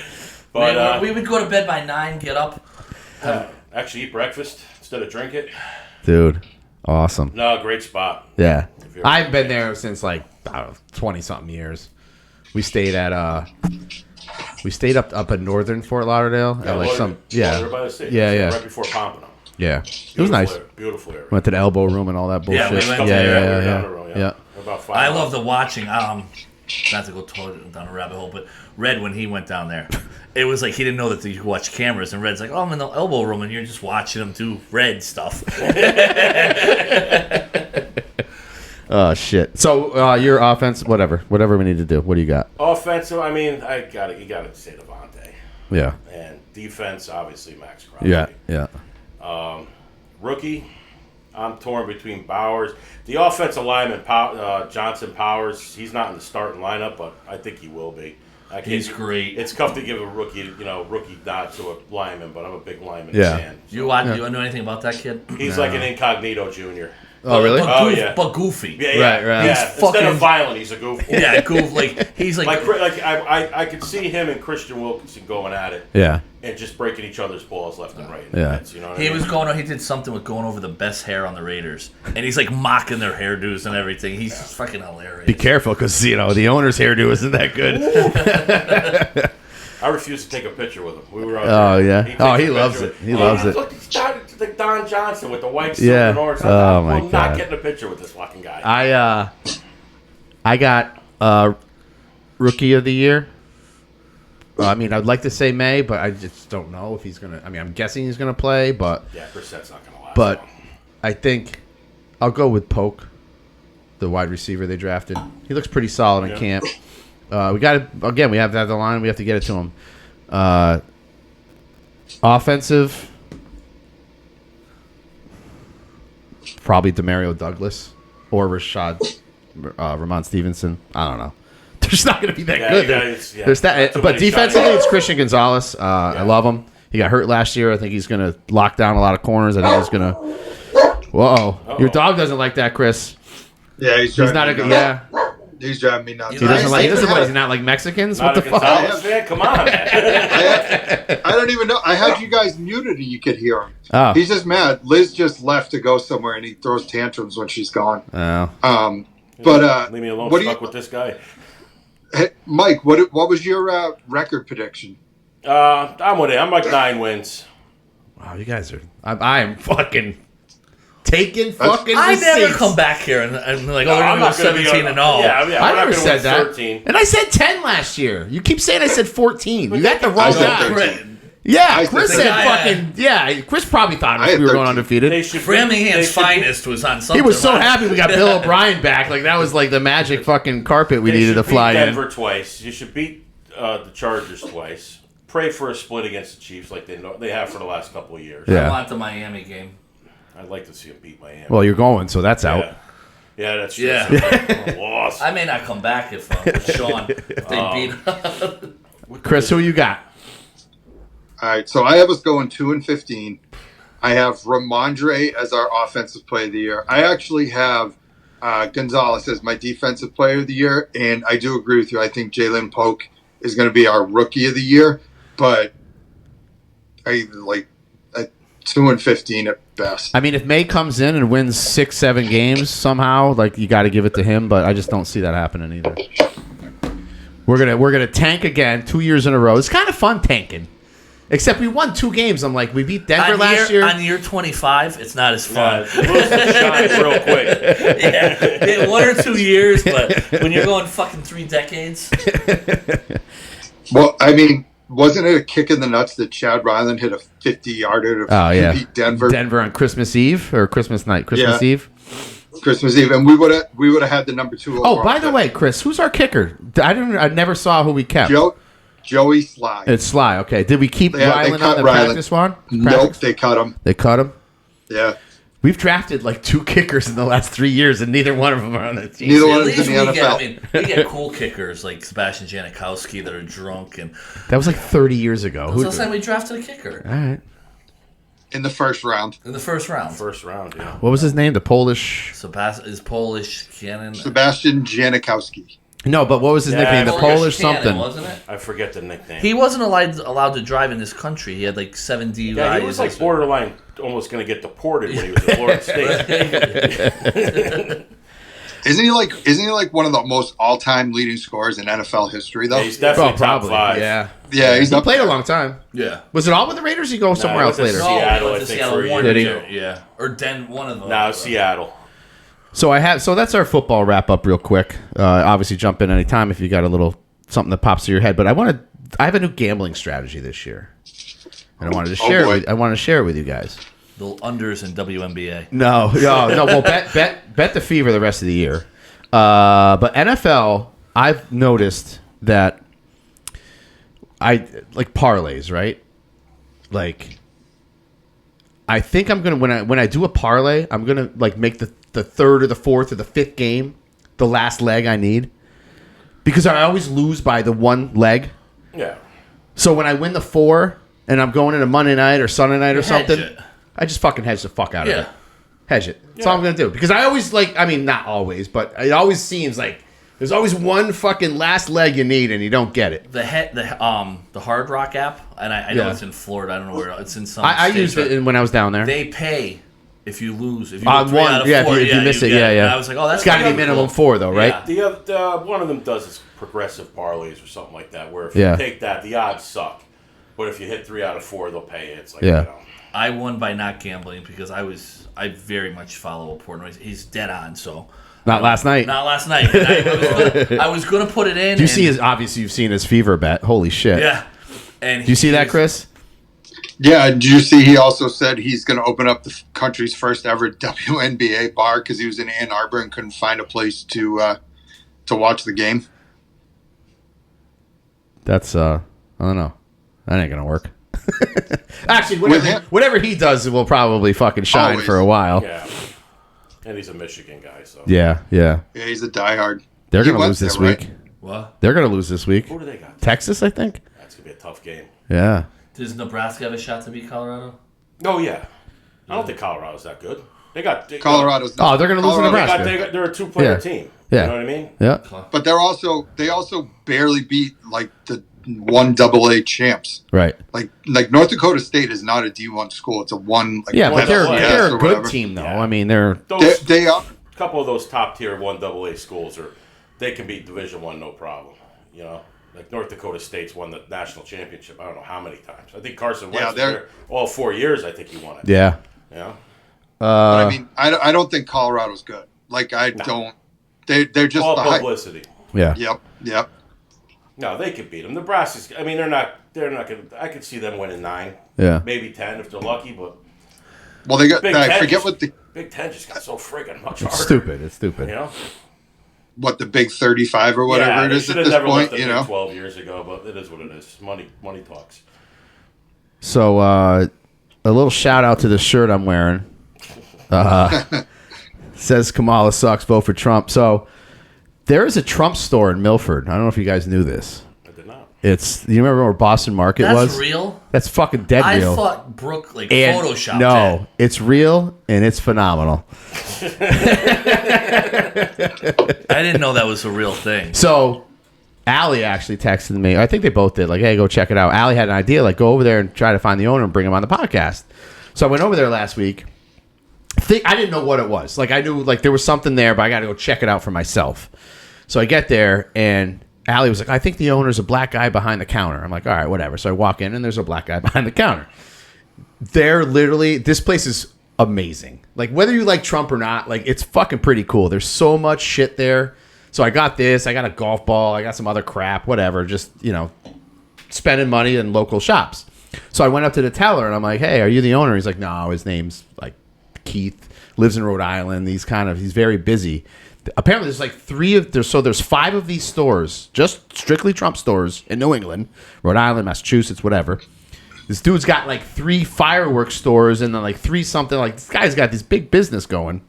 But, we would go to bed by 9, get up. Actually eat breakfast instead of drink it. Dude, awesome. No, great spot. Yeah. I've been there since like 20-something years. We stayed at up in northern Fort Lauderdale at like Lauderdale by the sea. Yeah. Right before Pompano. Yeah. It was nice. Beautiful area. Went to the elbow room and all that bullshit. we went Yeah. About 5 I hours. love the watching. Not to go down a rabbit hole, but Red, when he went down there, it was like he didn't know that you could watch cameras. And Red's like, "Oh, I'm in the elbow room," and you're just watching him do Red stuff. Oh shit. So your offense, whatever we need to do. What do you got? Offensive, I mean, you got to say Devontae. Yeah. And defense, obviously Max Crosby. Yeah. Rookie, I'm torn between Bowers. The offensive lineman, Johnson Powers, he's not in the starting lineup, but I think he will be. He's great. It's tough to give a rookie nod to a lineman, but I'm a big lineman Yeah. fan. You know anything about that kid? He's like an incognito junior. Oh really? But goofy. Yeah. Right. Yeah. Instead of violent, he's a goof. Yeah, he's like I could see him and Christian Wilkinson going at it. Yeah. And just breaking each other's balls left and right. Yeah. You know what I mean? He did something with going over the best hair on the Raiders, and he's like mocking their hairdos and everything. He's just fucking hilarious. Be careful, because the owner's hairdo isn't that good. I refused to take a picture with him. We were out Oh there. yeah. He loves it. He loves it. Look, he started like Don Johnson with the white suit Yeah. and orange. Oh, my I'm God. not getting a picture with this fucking guy. I got rookie of the year. I mean, I'd like to say May, but I just don't know if he's gonna. I mean, I'm guessing he's gonna play, but Yeah, Brissett's not gonna last. but long. I think I'll go with Polk, the wide receiver they drafted. He looks pretty solid in camp. We got again. We have to have the line. We have to get it to him. Offensive, probably Demario Douglas or Ramon Stevenson. I don't know. They're just not going to be that good. There's that, but defensively, it's Christian Gonzalez. I love him. He got hurt last year. I think he's going to lock down a lot of corners. I think he's going to. Whoa! Your dog doesn't like that, Chris. Yeah, He's not a good. Yeah. He's driving me nuts. He doesn't like. He doesn't like. He's not like Mexicans. Not What the fuck? Man, come on, man. I don't even know. I had you guys muted and you could hear him. Oh. He's just mad. Liz just left to go somewhere and he throws tantrums when she's gone. Oh. But Leave me alone. what Stuck with this guy. Hey, Mike, what was your record prediction? I'm with it. I'm like 9 wins. Wow, you guys are. I am fucking taking fucking. I never receipts. come back here and like, No, we're I'm gonna go not gonna be 17 and 0. Yeah, I we're never not gonna said win that. 13. And I said 10 last year. You keep saying I said 14. You got the I wrong said guy. 13. Yeah, I Chris said said 13. fucking. Yeah, Chris probably thought I had we were going 13. undefeated. They should Framingham's they should finest was on He something. was so last- happy we got Bill O'Brien back. Like that was like the magic fucking carpet we They needed to should fly beat in. Denver twice. You should beat the Chargers twice. Pray for a split against the Chiefs like they have for the last couple of years. Yeah. I want the Miami game. I'd like to see them beat Miami. Well, you're going, so that's out. Yeah, that's true. Yeah. Loss. I may not come back if Sean if they beat. Chris, who you got? All right, so I have us going 2-15. I have Ramondre as our offensive player of the year. I actually have Gonzalez as my defensive player of the year, and I do agree with you. I think Jalen Polk is going to be our rookie of the year, but I like 2-15 at best. I mean, if May comes in and wins 6-7 games somehow, like you got to give it to him. But I just don't see that happening either. We're gonna tank again 2 years in a row. It's kind of fun tanking, except we won 2 games. I'm like, we beat Denver last year. On year 25, it's not as fun. Lose the shine real quick. Yeah, 1 or 2 years, but when you're going fucking 3 decades, Well, I mean, wasn't it a kick in the nuts that Chad Ryland hit a 50-yarder to beat Denver? Denver on Christmas Eve or Christmas night? Christmas Eve. Christmas Eve, and we would have had the number 2 overall. Oh, by the way, Chris, who's our kicker? I never saw who we kept. Joey Sly. It's Sly. Okay, did we keep Yeah, they Ryland cut on the Ryland. practice one? Nope, they cut him. They cut him. Yeah. We've drafted like 2 kickers in the last 3 years, and neither one of them are on the team. Neither one at of least them in the we get, NFL. I mean, we get cool kickers like Sebastian Janikowski that are drunk, and That was like 30 years ago. that's the last time we drafted a kicker. All right. in the first round. In the first round. First round, yeah. What was his name? The Polish. Is Polish Cannon. Sebastian Janikowski. No, but what was his nickname? The Polish Cannon, something. wasn't it? I forget the nickname. He wasn't allowed to drive in this country. He had like 7 DUIs. Yeah, he was like borderline almost going to get deported when he was at Florida State. Isn't he like one of the most all-time leading scorers in NFL history though? Yeah, he's definitely top 5. Yeah. Yeah, He played a long time. Yeah. Was it all with the Raiders? Or you go somewhere he else went to later? Seattle, No, I to think, Seattle for a one year. Did he? year. Yeah. Or one of them. No, Seattle. So that's our football wrap up real quick. Obviously, jump in anytime if you got a little something that pops to your head. But I have a new gambling strategy this year, and I wanted to share it. I want to share it with you guys. The unders in WNBA. No. Well, bet the fever the rest of the year. But NFL, I've noticed that I like parlays, right? Like, I think I'm gonna when I do a parlay, I'm gonna like make the third or the fourth or the fifth game the last leg I need, because I always lose by the one leg. Yeah. So when I win the 4 and I'm going into Monday night or Sunday night or Hedge something, it. I just fucking hedge the fuck out of Yeah. it. Hedge it. That's all I'm going to do. Because I always not always, but it always seems like there's always one fucking last leg you need and you don't get it. The Hard Rock app, and I know Yeah. it's in Florida. I don't know where it's in some. I states, used but it when I was down there. They pay if you lose. If you On go 3 one, out of yeah, 4, if you miss it, get yeah. And I was like, oh, that's it's got to be kinda minimum cool. 4 though, right? Yeah. The one of them does is progressive parlays or something like that, where if Yeah. you take that, the odds suck. But if you hit 3 out of 4, they'll pay you. It's like, Yeah. you know. I won by not gambling because I very much follow Portnoy. He's dead on, so. Not last night. Not last night. I was gonna put it in. Do you see his? Obviously, you've seen his fever bet. Holy shit! Yeah. And Do you see that, Chris? Yeah, did you see he also said he's going to open up the country's first ever WNBA bar because he was in Ann Arbor and couldn't find a place to watch the game? That's I don't know. That ain't gonna work. Actually, With him- whatever he does, it will probably fucking shine Always. for a while. Yeah. And he's a Michigan guy, so. Yeah. Yeah, he's a diehard. They're He gonna went lose this there, right? week. What? They're gonna lose this week. Who do they got? Texas, I think. That's going to be a tough game. Yeah. Does Nebraska have a shot to beat Colorado? Oh, yeah. I don't think Colorado's that good. Colorado's Oh, they're gonna lose to Colorado- Nebraska. They're a 2-player Yeah. team. Yeah. You know what I mean? Yeah. But they also barely beat like the 1AA champs. Right. Like North Dakota State is not a D1 school. It's a one. Like Yeah, but they're FCS they're a or good whatever. team though. Yeah. I mean, they're They are. A couple of those top tier 1AA schools they can beat Division I no problem. You know, like North Dakota State's won the national championship. I don't know how many times. I think Carson Wentz was there all 4 years. I think he won it. yeah. You know? But I mean, I don't think Colorado's good. Like I don't. They're just All the hype. publicity. Yeah. Yep. No, they could beat them. Nebraska's. I mean, they're not going to. I could see them winning 9, Yeah. maybe 10 if they're lucky. But Well, they got. Big I Ten forget just- what the Big Ten just got so friggin' much It's harder. stupid. It's stupid. You know? Big 35 or whatever yeah, it they is should at have this never point. left You the know. Big 12 years ago, but it is what it is. Money talks. So, a little shout out to the shirt I'm wearing. Says Kamala sucks, vote for Trump. So, there is a Trump store in Milford. I don't know if you guys knew this. I did not. You remember where Boston Market That's was? real? That's fucking dead I real. thought Brooke And photoshopped no, it. it's real and it's phenomenal. I didn't know that was a real thing. So, Allie actually texted me. I think they both did. Like, hey, go check it out. Allie had an idea. Like, go over there and try to find the owner and bring him on the podcast. So I went over there last week. I didn't know what it was. Like, I knew like there was something there, but I got to go check it out for myself. So I get there and Allie was like, I think the owner's a black guy behind the counter. I'm like, all right, whatever. So I walk in and there's a black guy behind the counter. They're literally, this place is amazing. Like, whether you like Trump or not, like, it's fucking pretty cool. There's so much shit there. So I got this, I got a golf ball, I got some other crap, whatever, just, spending money in local shops. So I went up to the teller and I'm like, hey, are you the owner? He's like, no, his name's like Keith, lives in Rhode Island. He's very busy. Apparently there's like there's 5 of these stores, just strictly Trump stores in New England, Rhode Island, Massachusetts, whatever. This dude's got like 3 fireworks stores and then like 3 something. Like, this guy's got this big business going.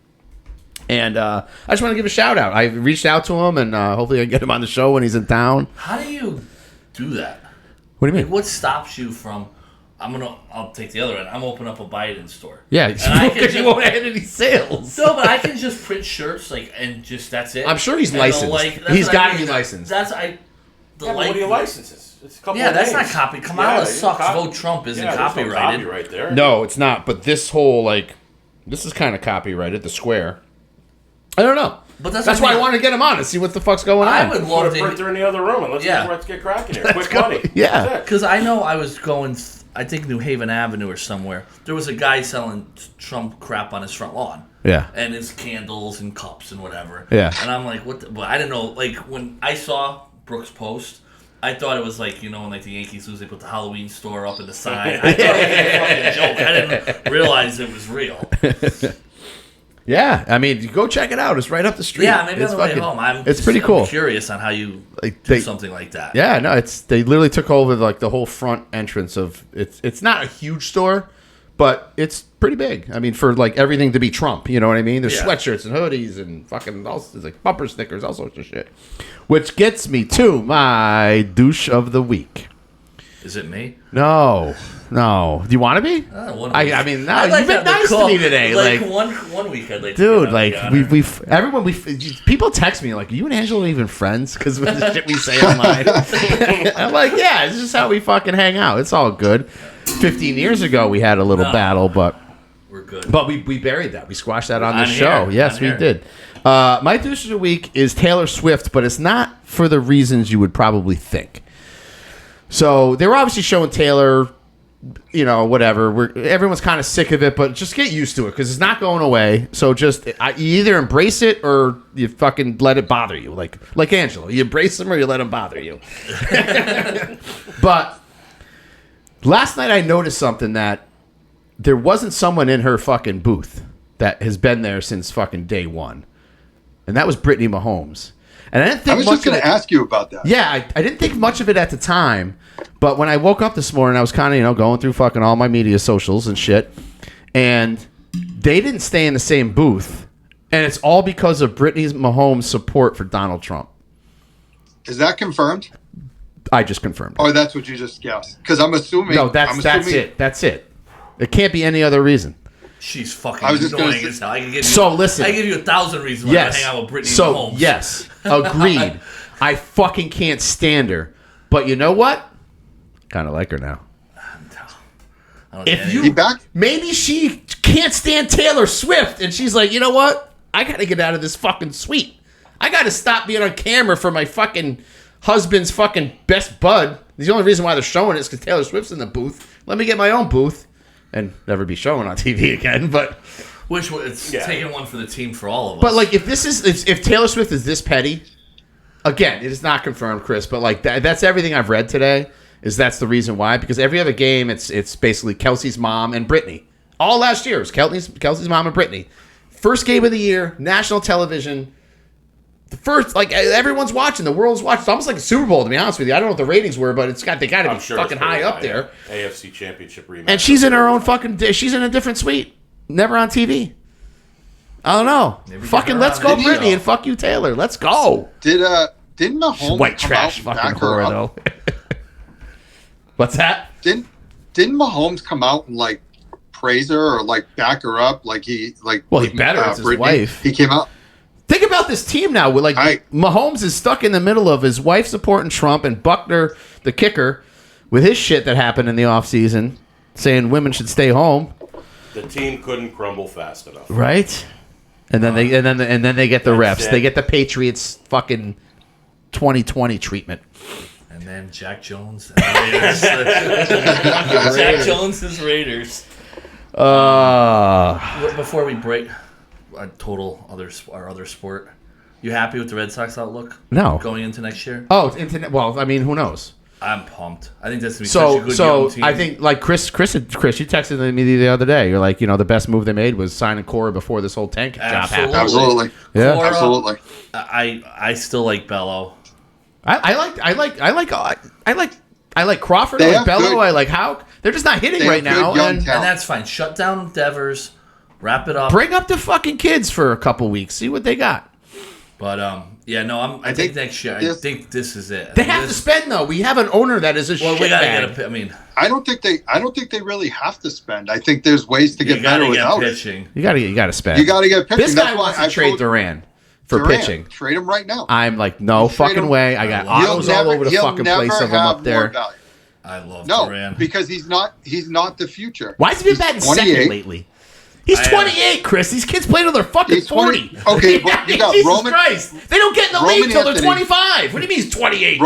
And I just want to give a shout out. I reached out to him and hopefully I can get him on the show when he's in town. How do you do that? What do you mean? Like, what stops you from I'll take the other end. I'm opening up a Biden store. Yeah, because you won't have any sales. No, but I can just print shirts and just that's it. I'm sure he's licensed. He's got to be licensed. What do you license? It's a couple of that's names. not copy. Kamala sucks. Vote Trump isn't copyrighted. No copyright there. No, it's not. But this whole this is kind of copyrighted. The square. I don't know. But that's why I wanted to get him on and see what the fuck's going on. I would love to put a printer in the other room and let's get cracking here. Quick money. Yeah, because I know I was going. I think New Haven Avenue or somewhere. There was a guy selling Trump crap on his front lawn. Yeah. And his candles and cups and whatever. Yeah. And I'm like, what? But I didn't know. Like when I saw Brooks' post, I thought it was like when the Yankees lose, they put the Halloween store up in the sign. I thought it was a fucking joke. I didn't realize it was real. Yeah, I mean, go check it out. It's right up the street. Yeah, maybe on the way home. It's pretty cool. I'm curious on how you do something like that. Yeah, no, they literally took over the whole front entrance of it's not a huge store, but it's pretty big. I mean, for everything to be Trump, you know what I mean? There's sweatshirts and hoodies and fucking there's bumper stickers, all sorts of shit. Which gets me to my douche of the week. Is it me? No. Do you want to be? I mean, no. You've been nice to me today. One week, I'd like. Dude, people text me like, "You and Angela even friends?" Because of the shit we say online. I'm like, yeah, it's just how we fucking hang out. It's all good. 15 years ago, we had a little battle, but we're good. But we buried that. We squashed that on the show. Yes, we did. My douche of the week is Taylor Swift, but it's not for the reasons you would probably think. So they were obviously showing Taylor, whatever. Everyone's kind of sick of it, but just get used to it because it's not going away. So just you either embrace it or you fucking let it bother you, like Angela. You embrace them or you let them bother you. But last night I noticed something that there wasn't someone in her fucking booth that has been there since fucking day one, and that was Brittany Mahomes. And I didn't think I was just going to ask you about that. Yeah, I didn't think much of it at the time, but when I woke up this morning, I was kind of, going through fucking all my media socials and shit, and they didn't stay in the same booth, and it's all because of Brittany Mahomes' support for Donald Trump. Is that confirmed? I just confirmed it. Oh, that's what you just guessed? Because I'm assuming... No, that's it. That's it. It can't be any other reason. She's fucking annoying as hell. I can give you, listen. I give you 1,000 reasons why I hang out with Brittany Mahomes. Yes, agreed. I fucking can't stand her. But you know what? Kind of like her now. Maybe she can't stand Taylor Swift, and she's like, you know what? I got to get out of this fucking suite. I got to stop being on camera for my fucking husband's fucking best bud. The only reason why they're showing it is because Taylor Swift's in the booth. Let me get my own booth. And never be shown on TV again, but it's taking one for the team for all of us. But if Taylor Swift is this petty, again, it is not confirmed, Chris. But that's everything I've read today. That's the reason why? Because every other game, it's basically Kelsey's mom and Brittany. All last year it was Kelsey's mom and Brittany. First game of the year, national television. The first, everyone's watching, the world's watching. It's almost like a Super Bowl, to be honest with you. I don't know what the ratings were, but they got to be fucking high up there. AFC Championship rematch. And she's in her own fucking. She's in a different suite, never on TV. I don't know. Fucking let's go, Brittany, and fuck you, Taylor. Let's go. Didn't Mahomes white trash come out fucking and back her horror up? though? What's that? Didn't Mahomes come out and praise her or back her up he better. It's his wife. He came out. Think about this team now. Mahomes is stuck in the middle of his wife supporting Trump and Buckner, the kicker, with his shit that happened in the offseason, saying women should stay home. The team couldn't crumble fast enough, right? And then they get the refs. They get the Patriots fucking 2020 treatment. And then Jack Jones and Raiders. Jack Jones' Raiders. Before we break. Our other sport. You happy with the Red Sox outlook? No. Going into next year? Oh, well, I mean, who knows? I'm pumped. I think that's gonna be such a good young team. I think Chris, you texted me the other day. You're like, the best move they made was signing Cora before this whole tank job happened. Absolutely. Yeah. Cora, absolutely. I still like Bello. I like Crawford. I like Bello. Good. I like Houck. They're just not hitting right now, and that's fine. Shut down Devers. Wrap it up. Bring up the fucking kids for a couple weeks. See what they got. But I think next year. I think this is it. They have to spend though. We have an owner that is a shitbag. We gotta get I mean, I don't think they really have to spend. I think there's ways to get better without pitching. You gotta spend. You gotta get pitching. This guy wants to trade Duran for pitching. Trade him right now. I'm like, no fucking way. I got autos all over the fucking place of him up there. I love Duran because he's not the future. Why has he been batting second lately? He's 28, Chris. These kids play till they're fucking 40. Okay, but you got Jesus Roman. Christ. They don't get in the league till they're 25. What do you mean he's 28?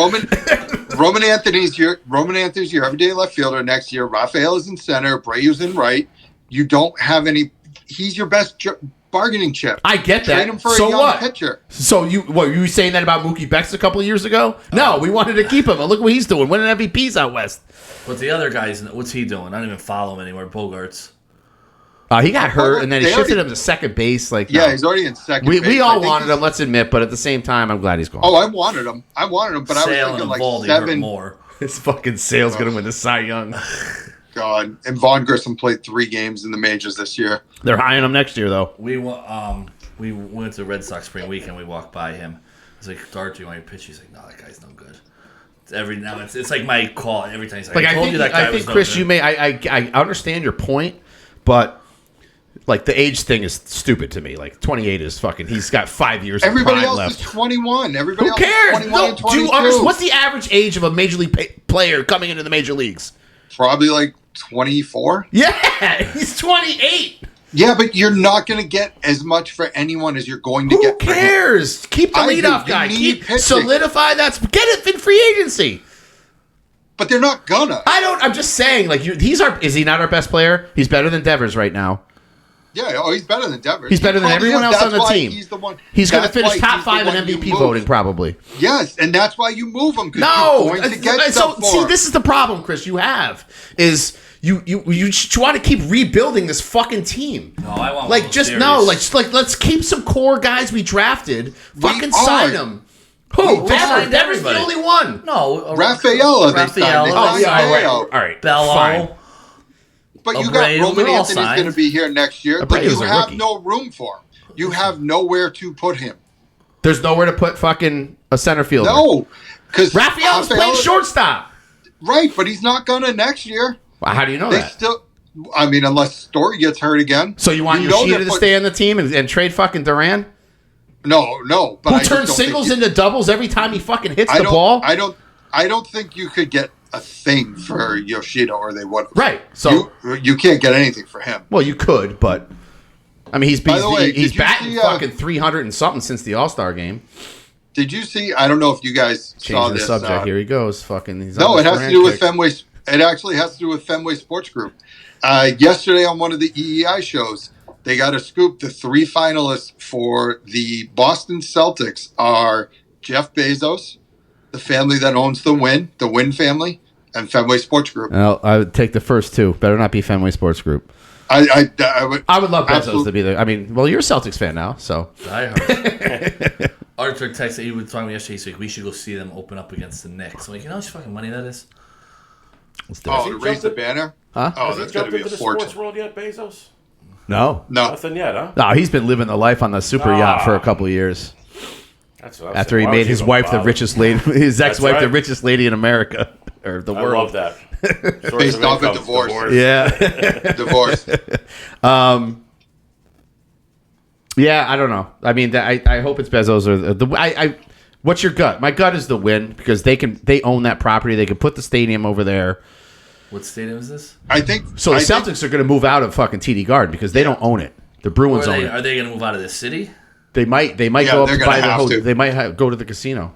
Roman Anthony's your everyday left fielder next year. Rafael is in center. Breu's in right. You don't have any. He's your best bargaining chip. I get that. Trade him for a young pitcher. So you were saying that about Mookie Betts a couple of years ago? No, we wanted to keep him. And look what he's doing, winning MVPs out west. But the other guys, what's he doing? I don't even follow him anymore. Bogarts. He got hurt, and then he shifted him to second base. He's already in second base. We all wanted him, let's admit, but at the same time, I'm glad he's gone. Oh, I wanted him, but I was thinking like Baldy 7 more. His fucking Sale's going to win the Cy Young. God, and Vaughn Grissom played 3 games in the majors this year. They're high on him next year, though. We went to Red Sox spring weekend. We walked by him. I was like, Dart, do you want your pitch? He's like, no, that guy's no good. Every now it's like my call every time. He's like, I told you that guy was no Chris, good. you may. I understand your point, but. Like, the age thing is stupid to me. Like, 28 is fucking... He's got 5 years Everybody of else left. is 21. Everybody Who cares? else is 21 and 22. What's the average age of a major league player coming into the major leagues? Probably like 24. Yeah, he's 28. Yeah, but you're not going to get as much for anyone as you're going to get for him. Who cares? Keep the leadoff guy. Solidify that. Get it in free agency. But they're not gonna. I'm just saying, like, is he not our best player? He's better than Devers right now. Yeah, he's better than Devers. He's better than everyone else on the team. He's the one. He's going to finish top 5 in MVP voting, probably. Yes, and that's why you move him. No, you're going to get see, this is the problem, Chris. You have is you want to keep rebuilding this fucking team. No, I want let's keep some core guys we drafted. Fucking sign them. Who? Devers. Devers is the only one. No, Rafaela. All right. Bello. Fine. But you got Roman Anthony's going to be here next year, but you have no room for him. You have nowhere to put him. There's nowhere to put fucking a center fielder. No, because Rafael's playing shortstop. Right, but he's not going to next year. Well, how do you know that? Unless Story gets hurt again. So you want Yoshida to stay on the team and trade fucking Duran? No. But who turns singles into doubles every time he fucking hits the ball? I don't think you could get a thing for Yoshida, or they would. Right. So you can't get anything for him. Well, you could, but I mean, he's batting fucking 300 and something since the All-Star game. Did you see? I don't know if you guys saw this. Changing the subject. Here he goes. Fucking. It has to do with Fenway. It actually has to do with Fenway Sports Group. Yesterday on one of the EEI shows, they got a scoop. The 3 finalists for the Boston Celtics are Jeff Bezos, the family that owns the Wynn family, and Fenway Sports Group. Well, I would take the first 2. Better not be Fenway Sports Group. I would love Bezos to be there. I mean, well, you're a Celtics fan now, so. Arthur texted, he was talking to me yesterday, he's like, we should go see them open up against the Knicks. I'm like, you know how much fucking money that is? Let's do it. To raise the banner? Huh? Oh, Has that's he going jumped to be into a the fortune. sports world yet, Bezos? No. Nothing yet, huh? No, he's been living the life on the super yacht for a couple of years. That's what After he made his wife the richest lady, his ex-wife the richest lady in America or the world. I love that. Based off a divorce. Yeah. Divorce. Yeah, I don't know. I mean, I hope it's Bezos or the. What's your gut? My gut is the Win because they own that property. They can put the stadium over there. What stadium is this? I think so. The Celtics are going to move out of fucking TD Garden because they don't own it. The Bruins own it. Are they going to move out of the city? They might go up to buy the hotel. They might go to the casino.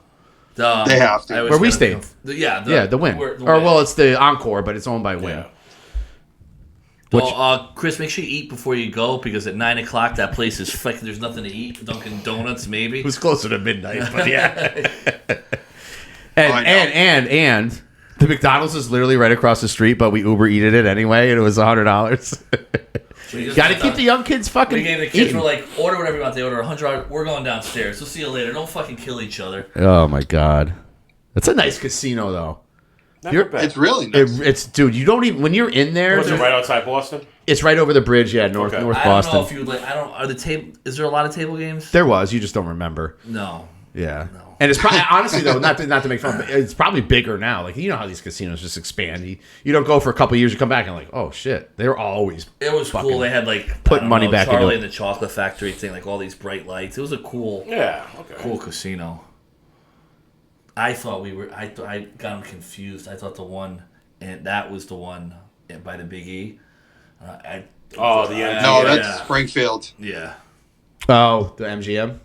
They have to. Where we stayed. The Win. Well, it's the Encore, but it's owned by Win. Chris, make sure you eat before you go because at 9 o'clock that place is fucking. There's nothing to eat. Dunkin' Donuts, maybe. It was closer to midnight, but yeah. and the McDonald's is literally right across the street, but we Uber eated it anyway, and it was $100. Got to keep the young kids fucking. We gave the kids eating. were like, order whatever you want. They order $100. We're going downstairs. We'll see you later. Don't fucking kill each other. Oh my god, that's a nice casino though. Never been. It's really nice. It's dude. You don't even when you're in there. Was it right outside Boston? It's right over the bridge. Yeah, North Okay. North I Boston. don't know if you like. I don't. Are the table? Is there a lot of table games? There was. You just don't remember. No. Yeah. No. And it's probably honestly though, not to make fun, but it's probably bigger now. Like you know how these casinos just expand. You don't go for a couple of years, you come back and like, oh shit, they were always. It was cool. They had like putting money back into Charlie it. and the Chocolate Factory thing, like all these bright lights. It was a cool, cool casino. I thought I got them confused. I thought the one, and that was the one by the Big E. The No, that's Springfield. Yeah. Oh, the MGM.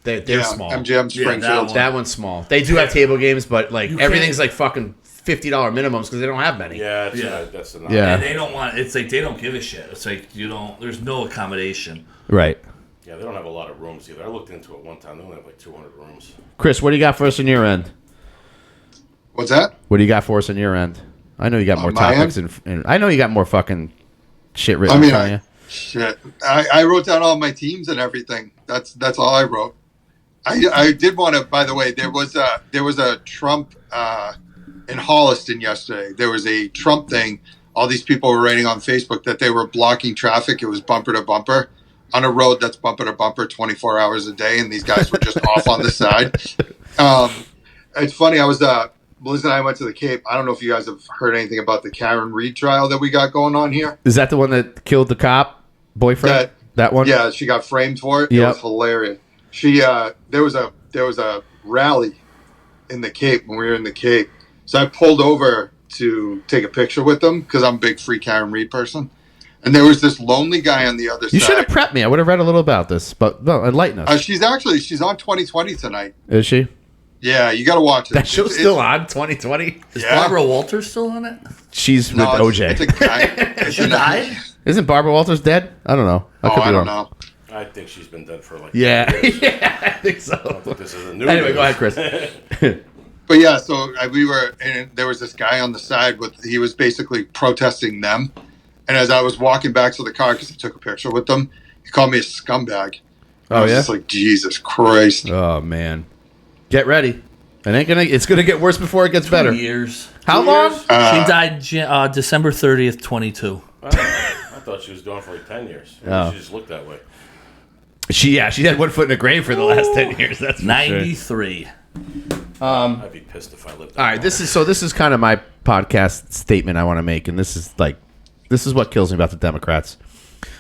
They're small. MGM Springfield. That one's small. They do have table games, but like You everything's like fucking $50 minimums because they don't have many. Yeah, Yeah. that's the Yeah. And they don't want. It's like they don't give a shit. It's like you don't. There's no accommodation. Right. Yeah, they don't have a lot of rooms either. I looked into it one time. They only have like 200 rooms. Chris, what do you got for us on your end? What's that? What do you got for us on your end? I know you got more my topics and I know you got more fucking shit written in front of you. Shit. I wrote down all my teams and everything. That's all I wrote. I did want to. By the way, there was a Trump in Holliston yesterday. There was a Trump thing. All these people were writing on Facebook that they were blocking traffic. It was bumper to bumper on a road that's bumper to bumper 24 hours a day, and these guys were just off on the side. It's funny. I was Melissa and I went to the Cape. I don't know if you guys have heard anything about the Karen Reed trial that we got going on here. Is that the one that killed the cop boyfriend? That one? Yeah, she got framed for it. It was hilarious. She there was a rally in the Cape when we were in the Cape. So I pulled over to take a picture with them because I'm a big Free Karen Reed person. And there was this lonely guy on the other side. You should have prepped me. I would have read a little about this, but no, enlighten us. She's on 2020 tonight. Is she? Yeah, you got to watch it. That show's still on 2020. Is Barbara Walters still on it? She's with OJ. It's a guy. She died? Isn't Barbara Walters dead? I don't know. I don't know. I think she's been dead for like Yeah, 10 years. yeah, I think I so. don't think this is a new Anyway, news. go ahead, Chris. But yeah, so we were, and there was this guy on the side he was basically protesting them. And as I was walking back to the car because I took a picture with them, he called me a scumbag. I was just like, Jesus Christ. Oh man, get ready. It's gonna get worse before it gets better. 2 years. How long? She died December 30th, 22. I thought she was going for like 10 years. Oh. She just looked that way. She had one foot in the grave for the last 10 years. That's for 93. Sure. I'd be pissed if I lived that All right, long. this is kind of my podcast statement I want to make, and this is what kills me about the Democrats.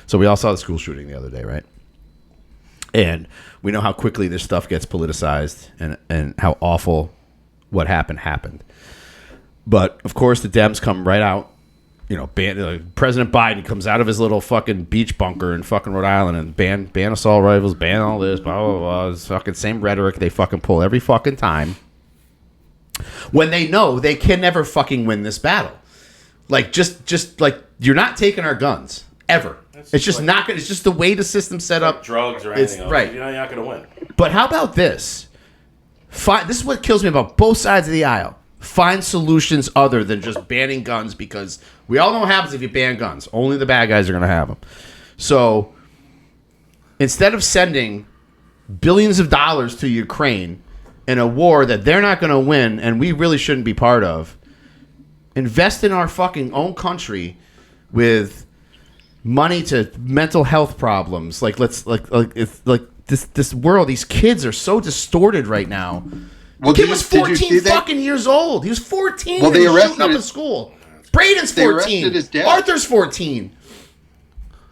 So we all saw the school shooting the other day, right? And we know how quickly this stuff gets politicized and how awful what happened. But of course, the Dems come right out. You know, President Biden comes out of his little fucking beach bunker in fucking Rhode Island and ban assault rifles, ban all this, blah, blah, blah. It's fucking same rhetoric they fucking pull every fucking time. When they know they can never fucking win this battle. Like, just like, you're not taking our guns. Ever. It's just not gonna. It's just the way the system's set up. Drugs or anything else. Right. You're not going to win. But how about this? This is what kills me about both sides of the aisle. Find solutions other than just banning guns, because we all know what happens if you ban guns. Only the bad guys are going to have them. So instead of sending billions of dollars to Ukraine in a war that they're not going to win and we really shouldn't be part of, invest in our fucking own country with money to mental health problems. This world, these kids are so distorted right now. Well, Kid was 14 fucking years old. He was 14. Well, they and arrested shooting up in school. Braden's They 14. arrested his dad. Arthur's 14.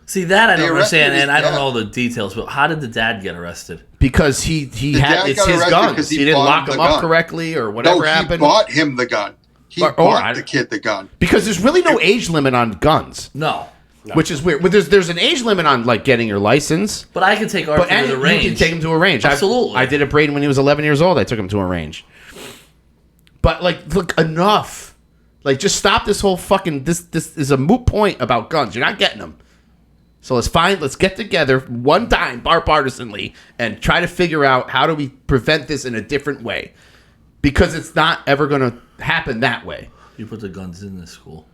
See, that I They don't arrested understand, his and I don't dad. know the details, but how did the dad get arrested? Because he had dad it's got his arrested guns. because He he didn't bought lock the him up gun. correctly or No, whatever he happened. bought him the gun. He I- bought the kid the gun. Because there's really no age limit on guns, No. which is weird. But there's an age limit on like getting your license. But I could take Arthur But to the range. you can take him to a range. Absolutely. I did it Braden when he was 11 years old. I took him to a range. But like, look, enough. Like, just stop this whole fucking. This is a moot point about guns. You're not getting them. So let's get together one time, bipartisanly, and try to figure out how do we prevent this in a different way, because it's not ever going to happen that way. You put the guns in the school.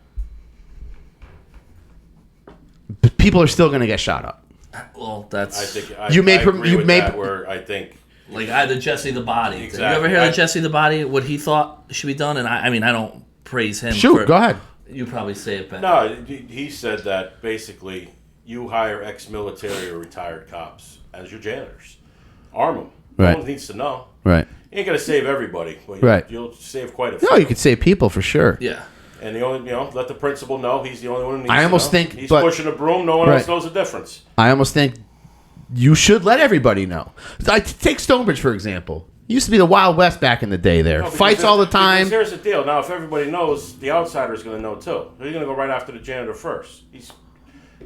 But people are still going to get shot up. Well, that's. I think I You may agree you with may- that, where I think Like either Jesse the Body. Exactly. You ever hear of Jesse the Body? What he thought should be done? And I mean, I don't praise him. Shoot, go ahead. You probably say it better. No, he said that basically you hire ex-military or retired cops as your jailers. Arm them. Right. No one needs to know. Right. You ain't going to save everybody, but Right. you'll save quite a few. No, you could save people for sure. Yeah. And the only, let the principal know he's the only one who needs I almost to know. think- He's but- pushing a broom, no one Right. else knows the difference. I almost think you should let everybody know. Take Stonebridge, for example. It used to be the Wild West back in the day there. No, because Fights all the time. Because here's the deal. Now, if everybody knows, the outsider's going to know too. He's going to go right after the janitor first. Yeah,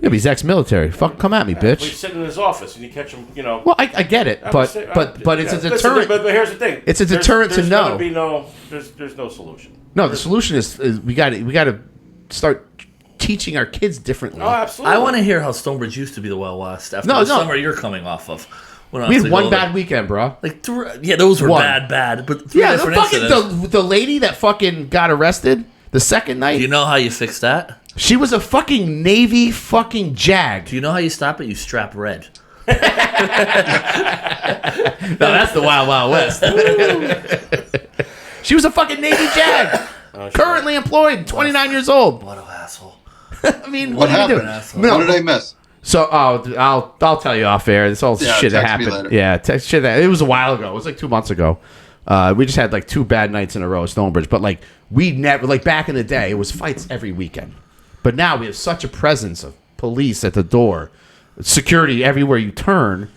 but he's ex-military. Fuck, come at me, He's bitch. sitting in his office and you catch him, Well, I get it, but it's a deterrent. But here's the thing. It's a deterrent to there's know. Gonna be there's no solution. No, the solution is we got to start teaching our kids differently. Oh, absolutely. I want to hear how Stonebridge used to be the Wild West after No, the no. summer you're coming off of. We had one bad weekend, bro. Like those were One. bad. But three Yeah, different incidents. the lady that fucking got arrested the second night. Do you know how you fix that? She was a fucking Navy fucking Jag. Do you know how you stop it? You strap red. No, that's the Wild Wild West. She was a fucking Navy Jag. Currently employed, 29 years old. What an asshole. I mean, What do you happened? do? No, What did I miss? So, I'll tell you off air. This all shit that text me happened. later. Yeah, text shit that it was a while ago. It was like 2 months ago. We just had like 2 bad nights in a row at Stonebridge, but like we never like back in the day, it was fights every weekend. But now we have such a presence of police at the door, security everywhere you turn.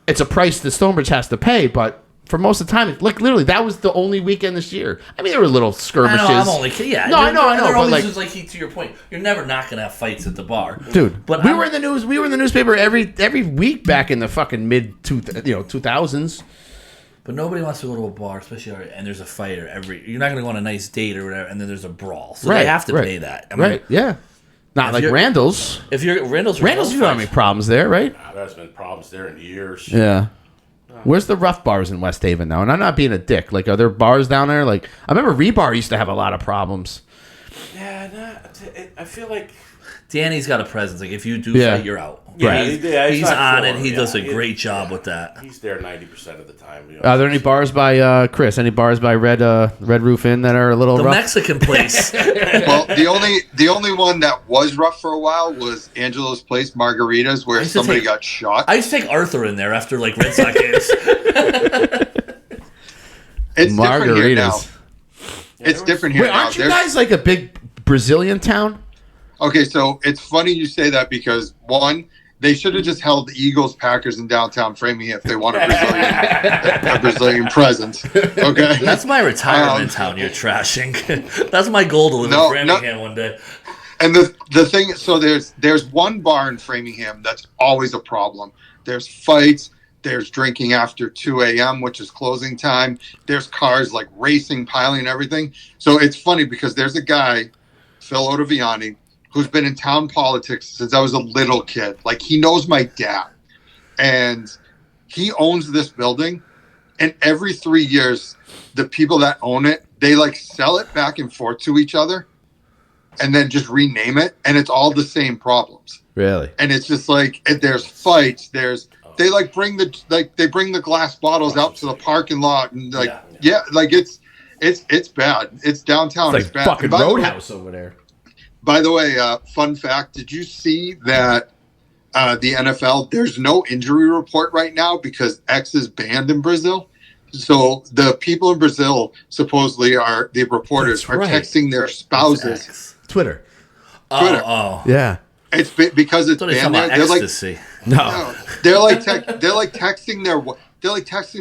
It's a price that Stonebridge has to pay, but for most of the time, like literally, that was the only weekend this year. I mean, there were little skirmishes. I know, I'm only kidding. Yeah, No, I know, But but like, just like to your point, you're never not gonna have fights at the bar, dude. But we were in the news. We were in the newspaper every week back in the fucking mid 2000s. But nobody wants to go to a bar, especially and there's a fight or you're not gonna go on a nice date or whatever, and then there's a brawl, so they have to pay that. I mean, Right? Yeah. Not like Randall's. If you're Randall's, You don't have any problems there, right? There's been problems there in years. Yeah. Where's the rough bars in West Haven now? And I'm not being a dick. Like, are there bars down there? Like, I remember Rebar used to have a lot of problems. Yeah, I feel like Danny's got a presence. Like if you do Yeah. fight, you're out. Right. He's not on sure. it. He does a Yeah, great job with that. He's there 90% of the time. Are there any bars by Chris? Any bars by Red Roof Inn that are a little The rough? Mexican place. Well, the only one that was rough for a while was Angelo's Place Margaritas, where somebody got shot. I used to take Arthur in there after like Red Sox games. It's different here now. Margaritas. It's different here Wait, now. aren't you guys like a big Brazilian town? Okay, so it's funny you say that because one, they should have just held the Eagles Packers in downtown Framingham if they want a Brazilian presence. Okay, That's my retirement town you're trashing. That's my goal to live in Framingham one day. And the thing, so there's one bar in Framingham that's always a problem. There's fights. There's drinking after 2 a.m., which is closing time. There's cars like racing, piling, and everything. So it's funny because there's a guy, Phil Ottaviani, who's been in town politics since I was a little kid. Like, he knows my dad. And he owns this building. And every 3 years, the people that own it, they, like, sell it back and forth to each other and then just rename it. And it's all the same problems. Really? And it's just like, there's fights. They, like, bring the glass bottles out to the parking lot. And, like, it's bad. It's downtown. It's like bad. fucking Roadhouse over there. By the way, fun fact, did you see that the NFL, there's no injury report right now because X is banned in Brazil? So the people in Brazil supposedly the reporters are texting their spouses. Twitter. Oh. Yeah. It's because it's banned there. They're like, ecstasy. No. they're like texting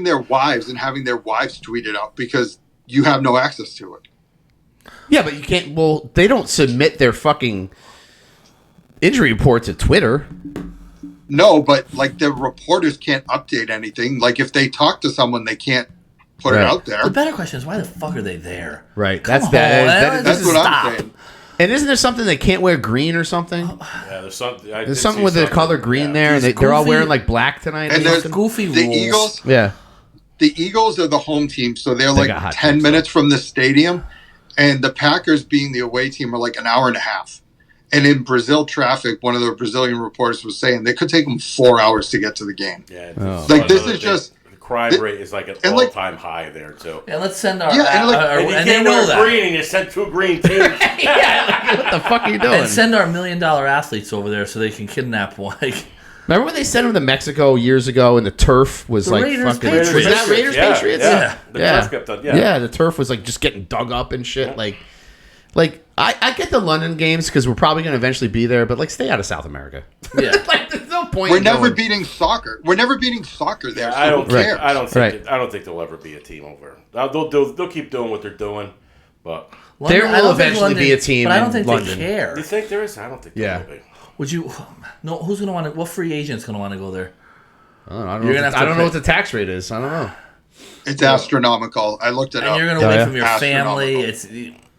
their wives and having their wives tweet it out because you have no access to it. Yeah, but you can't. Well, they don't submit their fucking injury report to Twitter. No, but like the reporters can't update anything. Like if they talk to someone, they can't put it out there. The better question is why the fuck are they there? Right. Come That's That's what I'm saying. And isn't there something they can't wear green or something? Yeah, there's something. There's something with the color green there, and These they're all goofy- wearing like black tonight. And or there's something? Goofy the rules. Eagles. Yeah. The Eagles are the home team, so they're They like got hot 10 takes, minutes from the stadium, and the Packers, being the away team, are like an hour and a half. And in Brazil traffic, one of the Brazilian reporters was saying they could take them 4 hours to get to the game. Yeah, Like this is just crime rate is like an all-time high there too. And let's send our and they know that. Green, and you sent 2 green teams. What the fuck are you doing? And send our $1 million athletes over there so they can kidnap one. Remember when they sent him to Mexico years ago, and the turf was The Raiders, fucking. Patriots. Was that Raiders Patriots? Yeah. The turf kept on, Yeah, the turf was just getting dug up and shit. Yeah. Like I get the London games because we're probably going to eventually be there, but stay out of South America. Yeah, there's no point. We're never beating soccer. We're never beating soccer there. I don't think. I don't think. Right. I don't think there'll ever be a team over. They'll keep doing what they're doing, but There will eventually be a team. But I don't think London. they care. You think there is? I don't think there will be. Would you? No. Who's gonna want to? What free agent's gonna want to go there? I don't know what the tax rate is. I don't know. It's astronomical. I looked it up. And you're gonna away from your Astronomical. family. It's.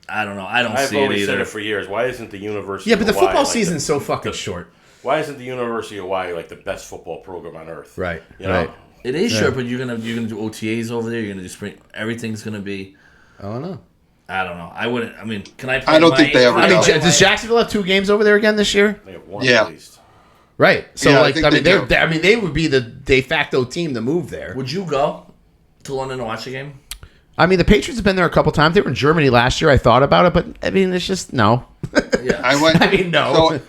I don't know. I don't I've see it always said either. it for years. Why isn't the University? Yeah, but the of Hawaii football like season's so fucking short. Why isn't the University of Hawaii like the best football program on earth? Right. You know? Right. It is short, but you're gonna do OTAs over there. You're gonna do spring. Everything's gonna be. I don't know. I don't know. I wouldn't. I mean, can I? Play I don't think they ever. I mean, No. does Jacksonville have 2 games over there again this year? They have one Yeah. at least. Right. So Yeah, I like, think I mean, they do. they would be the de facto team to move there. Would you go to London to watch a game? I mean, the Patriots have been there a couple times. They were in Germany last year. I thought about it, but I mean, it's just no. Yeah. I went. I mean, no. So,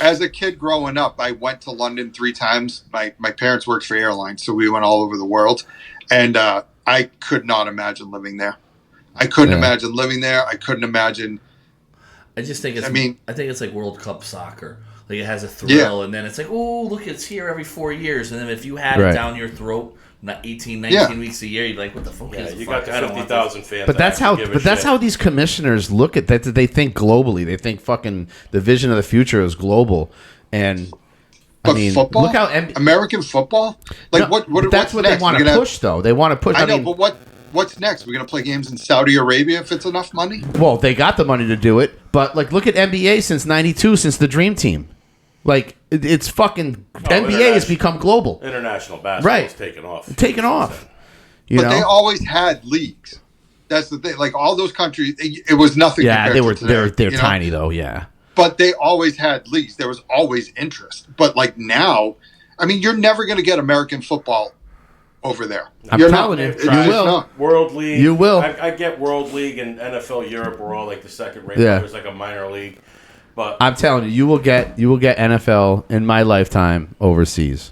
as a kid growing up, I went to London 3 times. My parents worked for airlines, so we went all over the world, and I could not imagine living there. I couldn't imagine living there. I couldn't imagine. I just think it's. I mean- I think it's like World Cup soccer. Like it has a thrill, and then it's like, oh, look, it's here every 4 years, and then if you had it down your throat, not 18, 19 weeks a year, you'd be like, what the fuck Yeah, is you fuck? got I the don't want 50,000 this. fans. But that's how. But that's how these commissioners look at that. They think globally. They think fucking the vision of the future is global, and But I mean, football, look how American football. Like No, what? That's what's what next? they want We're to gonna- push, though. They want to push. I know, mean, but what's next? We're gonna play games in Saudi Arabia if it's enough money. well, they got the money to do it, but like, look at NBA since '92, since the Dream Team. Like, it's fucking NBA has become global, international basketball is taken off. taken off. You But know? they always had leagues. That's the thing. Like all those countries, it was nothing. Yeah, compared they were to today, they're you know? tiny though. Yeah. But they always had leagues. There was always interest. But like now, I mean, you're never going to get American football over there. I'm You're telling not. you, It's you just will. not. World League. You will. I get World League and NFL Europe are all like the second rate. Yeah. It was like a minor league. But I'm telling you, you will get NFL in my lifetime overseas.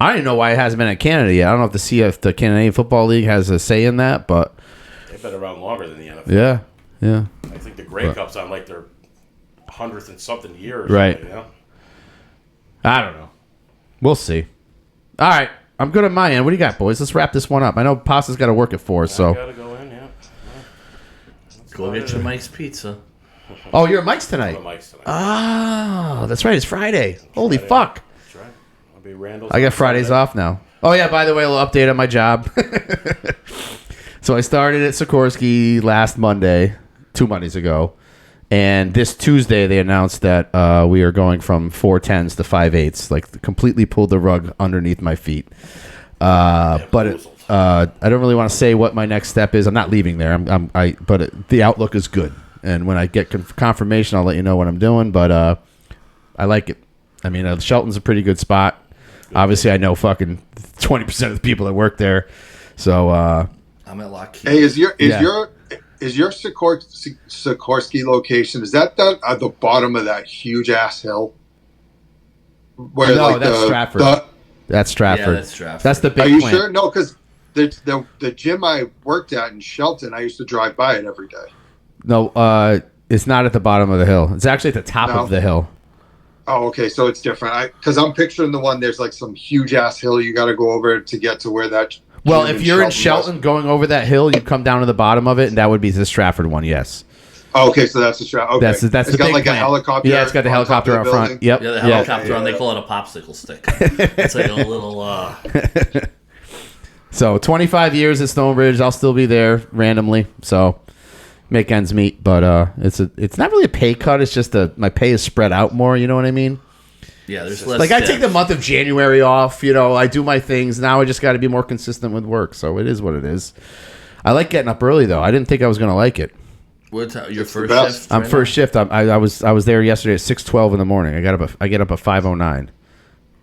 I don't even know why it hasn't been in Canada yet. I don't know if the Canadian Football League has a say in that, but they've been around longer than the NFL. yeah. I think the Grey Cup's on like their 100th and something year. Or Right. something, you know? I don't know. We'll see. All right, I'm good on my end. What do you got, boys? Let's wrap this one up. I know Pasta's got to work at 4, I so. gotta go in. Yeah. Go get your Mike's Pizza. Oh, you're at Mike's tonight. Go Mike's tonight. Oh, that's right. It's Friday. Holy fuck! That's right. I'll be Randall's. I got on Fridays Sunday. off now. Oh yeah, by the way, a little update on my job. So I started at Sikorsky last Monday, 2 Mondays ago, and this Tuesday they announced that we are going from 4.10s to 5.8s, like completely pulled the rug underneath my feet. But I don't really want to say what my next step is. I'm not leaving there. The outlook is good, and when I get confirmation, I'll let you know what I'm doing. But I like it. I mean, Shelton's a pretty good spot. Obviously, I know fucking 20% of the people that work there. So, I'm at Lockheed. Hey, is your Yeah. Sikorsky location? Is that at the bottom of that huge ass hill? Where no, that's Stratford. That's Stratford. Yeah, that's Stratford. That's the big Are you plant. sure? No, because the gym I worked at in Shelton, I used to drive by it every day. No, it's not at the bottom of the hill. It's actually at the top No? of the hill. Oh, okay, so it's different. Because I'm picturing the one. There's like some huge ass hill you got to go over to get to where that. Well, gym if you're in was. Shelton going over that hill, you come down to the bottom of it, and that would be the Stratford one, yes. Oh, okay, so that's the Strat. Okay, That's it's the got big like plant. a helicopter. Yeah, it's got the on top helicopter of out the front. building. Yep. Yeah, the Yeah. helicopter on. They call it a popsicle stick. It's like a little. So 25 years at Stonebridge, I'll still be there randomly. So make ends meet, but it's not really a pay cut. It's just my pay is spread out more. You know what I mean? Yeah, there's less. Like I steps. take the month of January off. You know, I do my things. Now I just got to be more consistent with work. So it is what it is. I like getting up early though. I didn't think I was going to like it. What's your first best. shift? I'm right first shift. I was there yesterday at 6:12 in the morning. I get up at 5:09.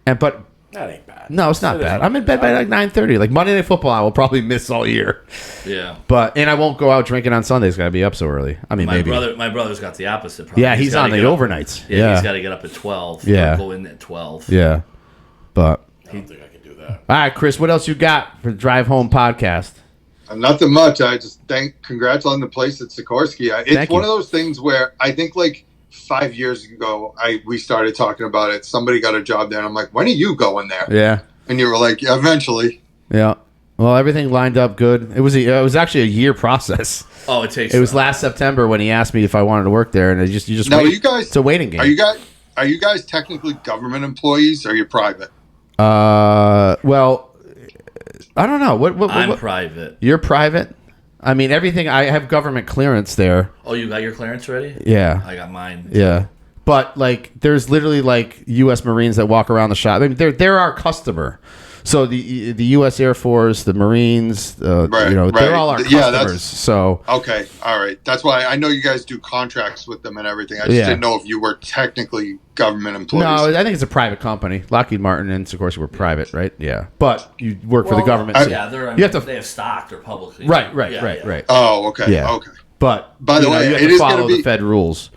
And but That ain't bad. No, it's not bad. I'm in bed by like 9:30. Like Monday Night Football, I will probably miss all year. Yeah. And I won't go out drinking on Sundays. Got to be up so early. I mean, My maybe. my brother's got the opposite problem. Yeah, he's on the overnights. Yeah, he's got to get up at 12. Yeah. Or go in at 12. Yeah, but I don't think I can do that. all right, Chris. What else you got for the Drive Home podcast? Nothing much. I just congrats on the place at Sikorsky. It's one of those things where I think like 5 years ago, we started talking about it. Somebody got a job there, and I'm like, when are you going there? Yeah. And you were like, yeah, eventually. Yeah. Well, everything lined up good. It was actually a year process. Oh, it takes. It was last September when he asked me if I wanted to work there, and you just now, wait. you guys, it's a waiting game. Are you guys technically government employees, or are you private? Well, I don't know. I'm private. You're private. I mean, everything. I have government clearance there. Oh, you got your clearance ready? Yeah. I got mine. Yeah. But like, there's literally like U.S. Marines that walk around the shop. I mean, they're our customer. So the U.S. Air Force, the Marines, they're all our customers. So okay, all right. That's why I know you guys do contracts with them and everything. I just didn't know if you were technically government employees. No, I think it's a private company. Lockheed Martin and of course we're private, right? Yeah, but you work for the government. They have stock. They're publicly. Right. Oh, okay. Yeah. Okay. But by the way, you have to follow the Fed rules.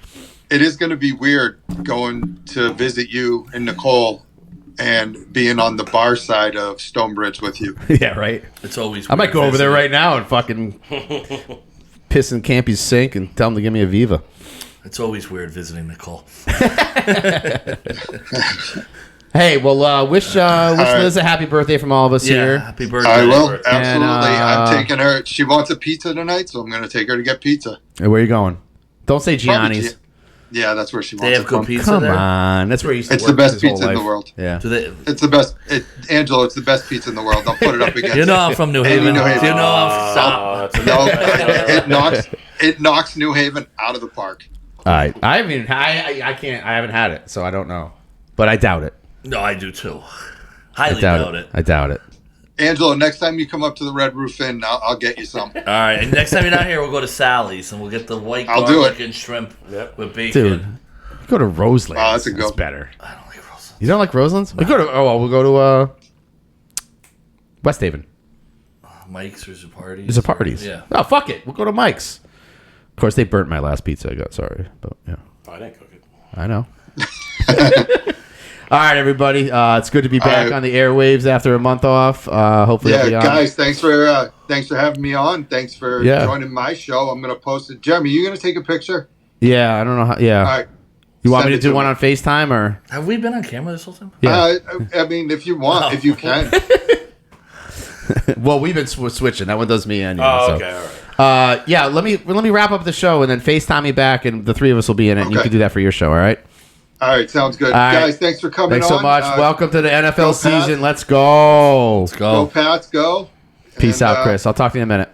It is going to be weird going to visit you and Nicole and being on the bar side of Stonebridge with you. Yeah, right. It's always. I might go over there right now and fucking piss in Campy's sink and tell him to give me a Viva. It's always weird visiting Nicole. Hey, well, wish Liz a happy birthday from all of us here. Happy birthday. I will, birthday. absolutely. And, I'm taking her. She wants a pizza tonight, so I'm going to take her to get pizza. Hey, where are you going? Don't say Gianni's. Yeah, that's where she wants They have it good from. pizza Come there? on, that's where you. It's the best pizza in the world. Yeah, It's the best. Angelo, it's the best pizza in the world. I'll put it up against. You know I'm from New Haven. New Haven. Do you know I'm from? No, it knocks New Haven out of the park. All right, I haven't had it, so I don't know, but I doubt it. No, I do too. Highly doubt it. I doubt it. Angelo, next time you come up to the Red Roof Inn, I'll get you some. All right, and next time you're not here, we'll go to Sally's and we'll get the white I'll do garlic it. and shrimp with bacon. Dude, go to Roseland. Oh, that's a good. Better. I don't like Roseland. You don't like Roseland's? We'll go to West Haven. Mike's or Zapardi's. There's a parties. Yeah. Oh, fuck it. We'll go to Mike's. Of course, they burnt my last pizza. I got sorry, but yeah. I didn't cook it. I know. All right, everybody. It's good to be back on the airwaves after a month off. Hopefully, yeah, guys. Thanks for having me on. Thanks for joining my show. I'm gonna post it. Jeremy, you gonna take a picture? Yeah, I don't know how. Yeah. All right. You want me to do one on FaceTime or? Have we been on camera this whole time? Yeah. I mean, if you want, if you can. Well, we've been switching. That one does me and you. Okay, all right. Yeah. Let me wrap up the show and then FaceTime me back, and the three of us will be in it. And you can do that for your show. All right. All right, sounds good. All right. Guys, thanks for coming Thanks so much. Welcome to the NFL season. Let's go. Let's go. Go, Pats, go. Peace out, Chris. I'll talk to you in a minute.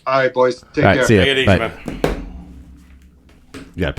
All right, boys. Take All right, care. see ya. Take it easy, Bye. man.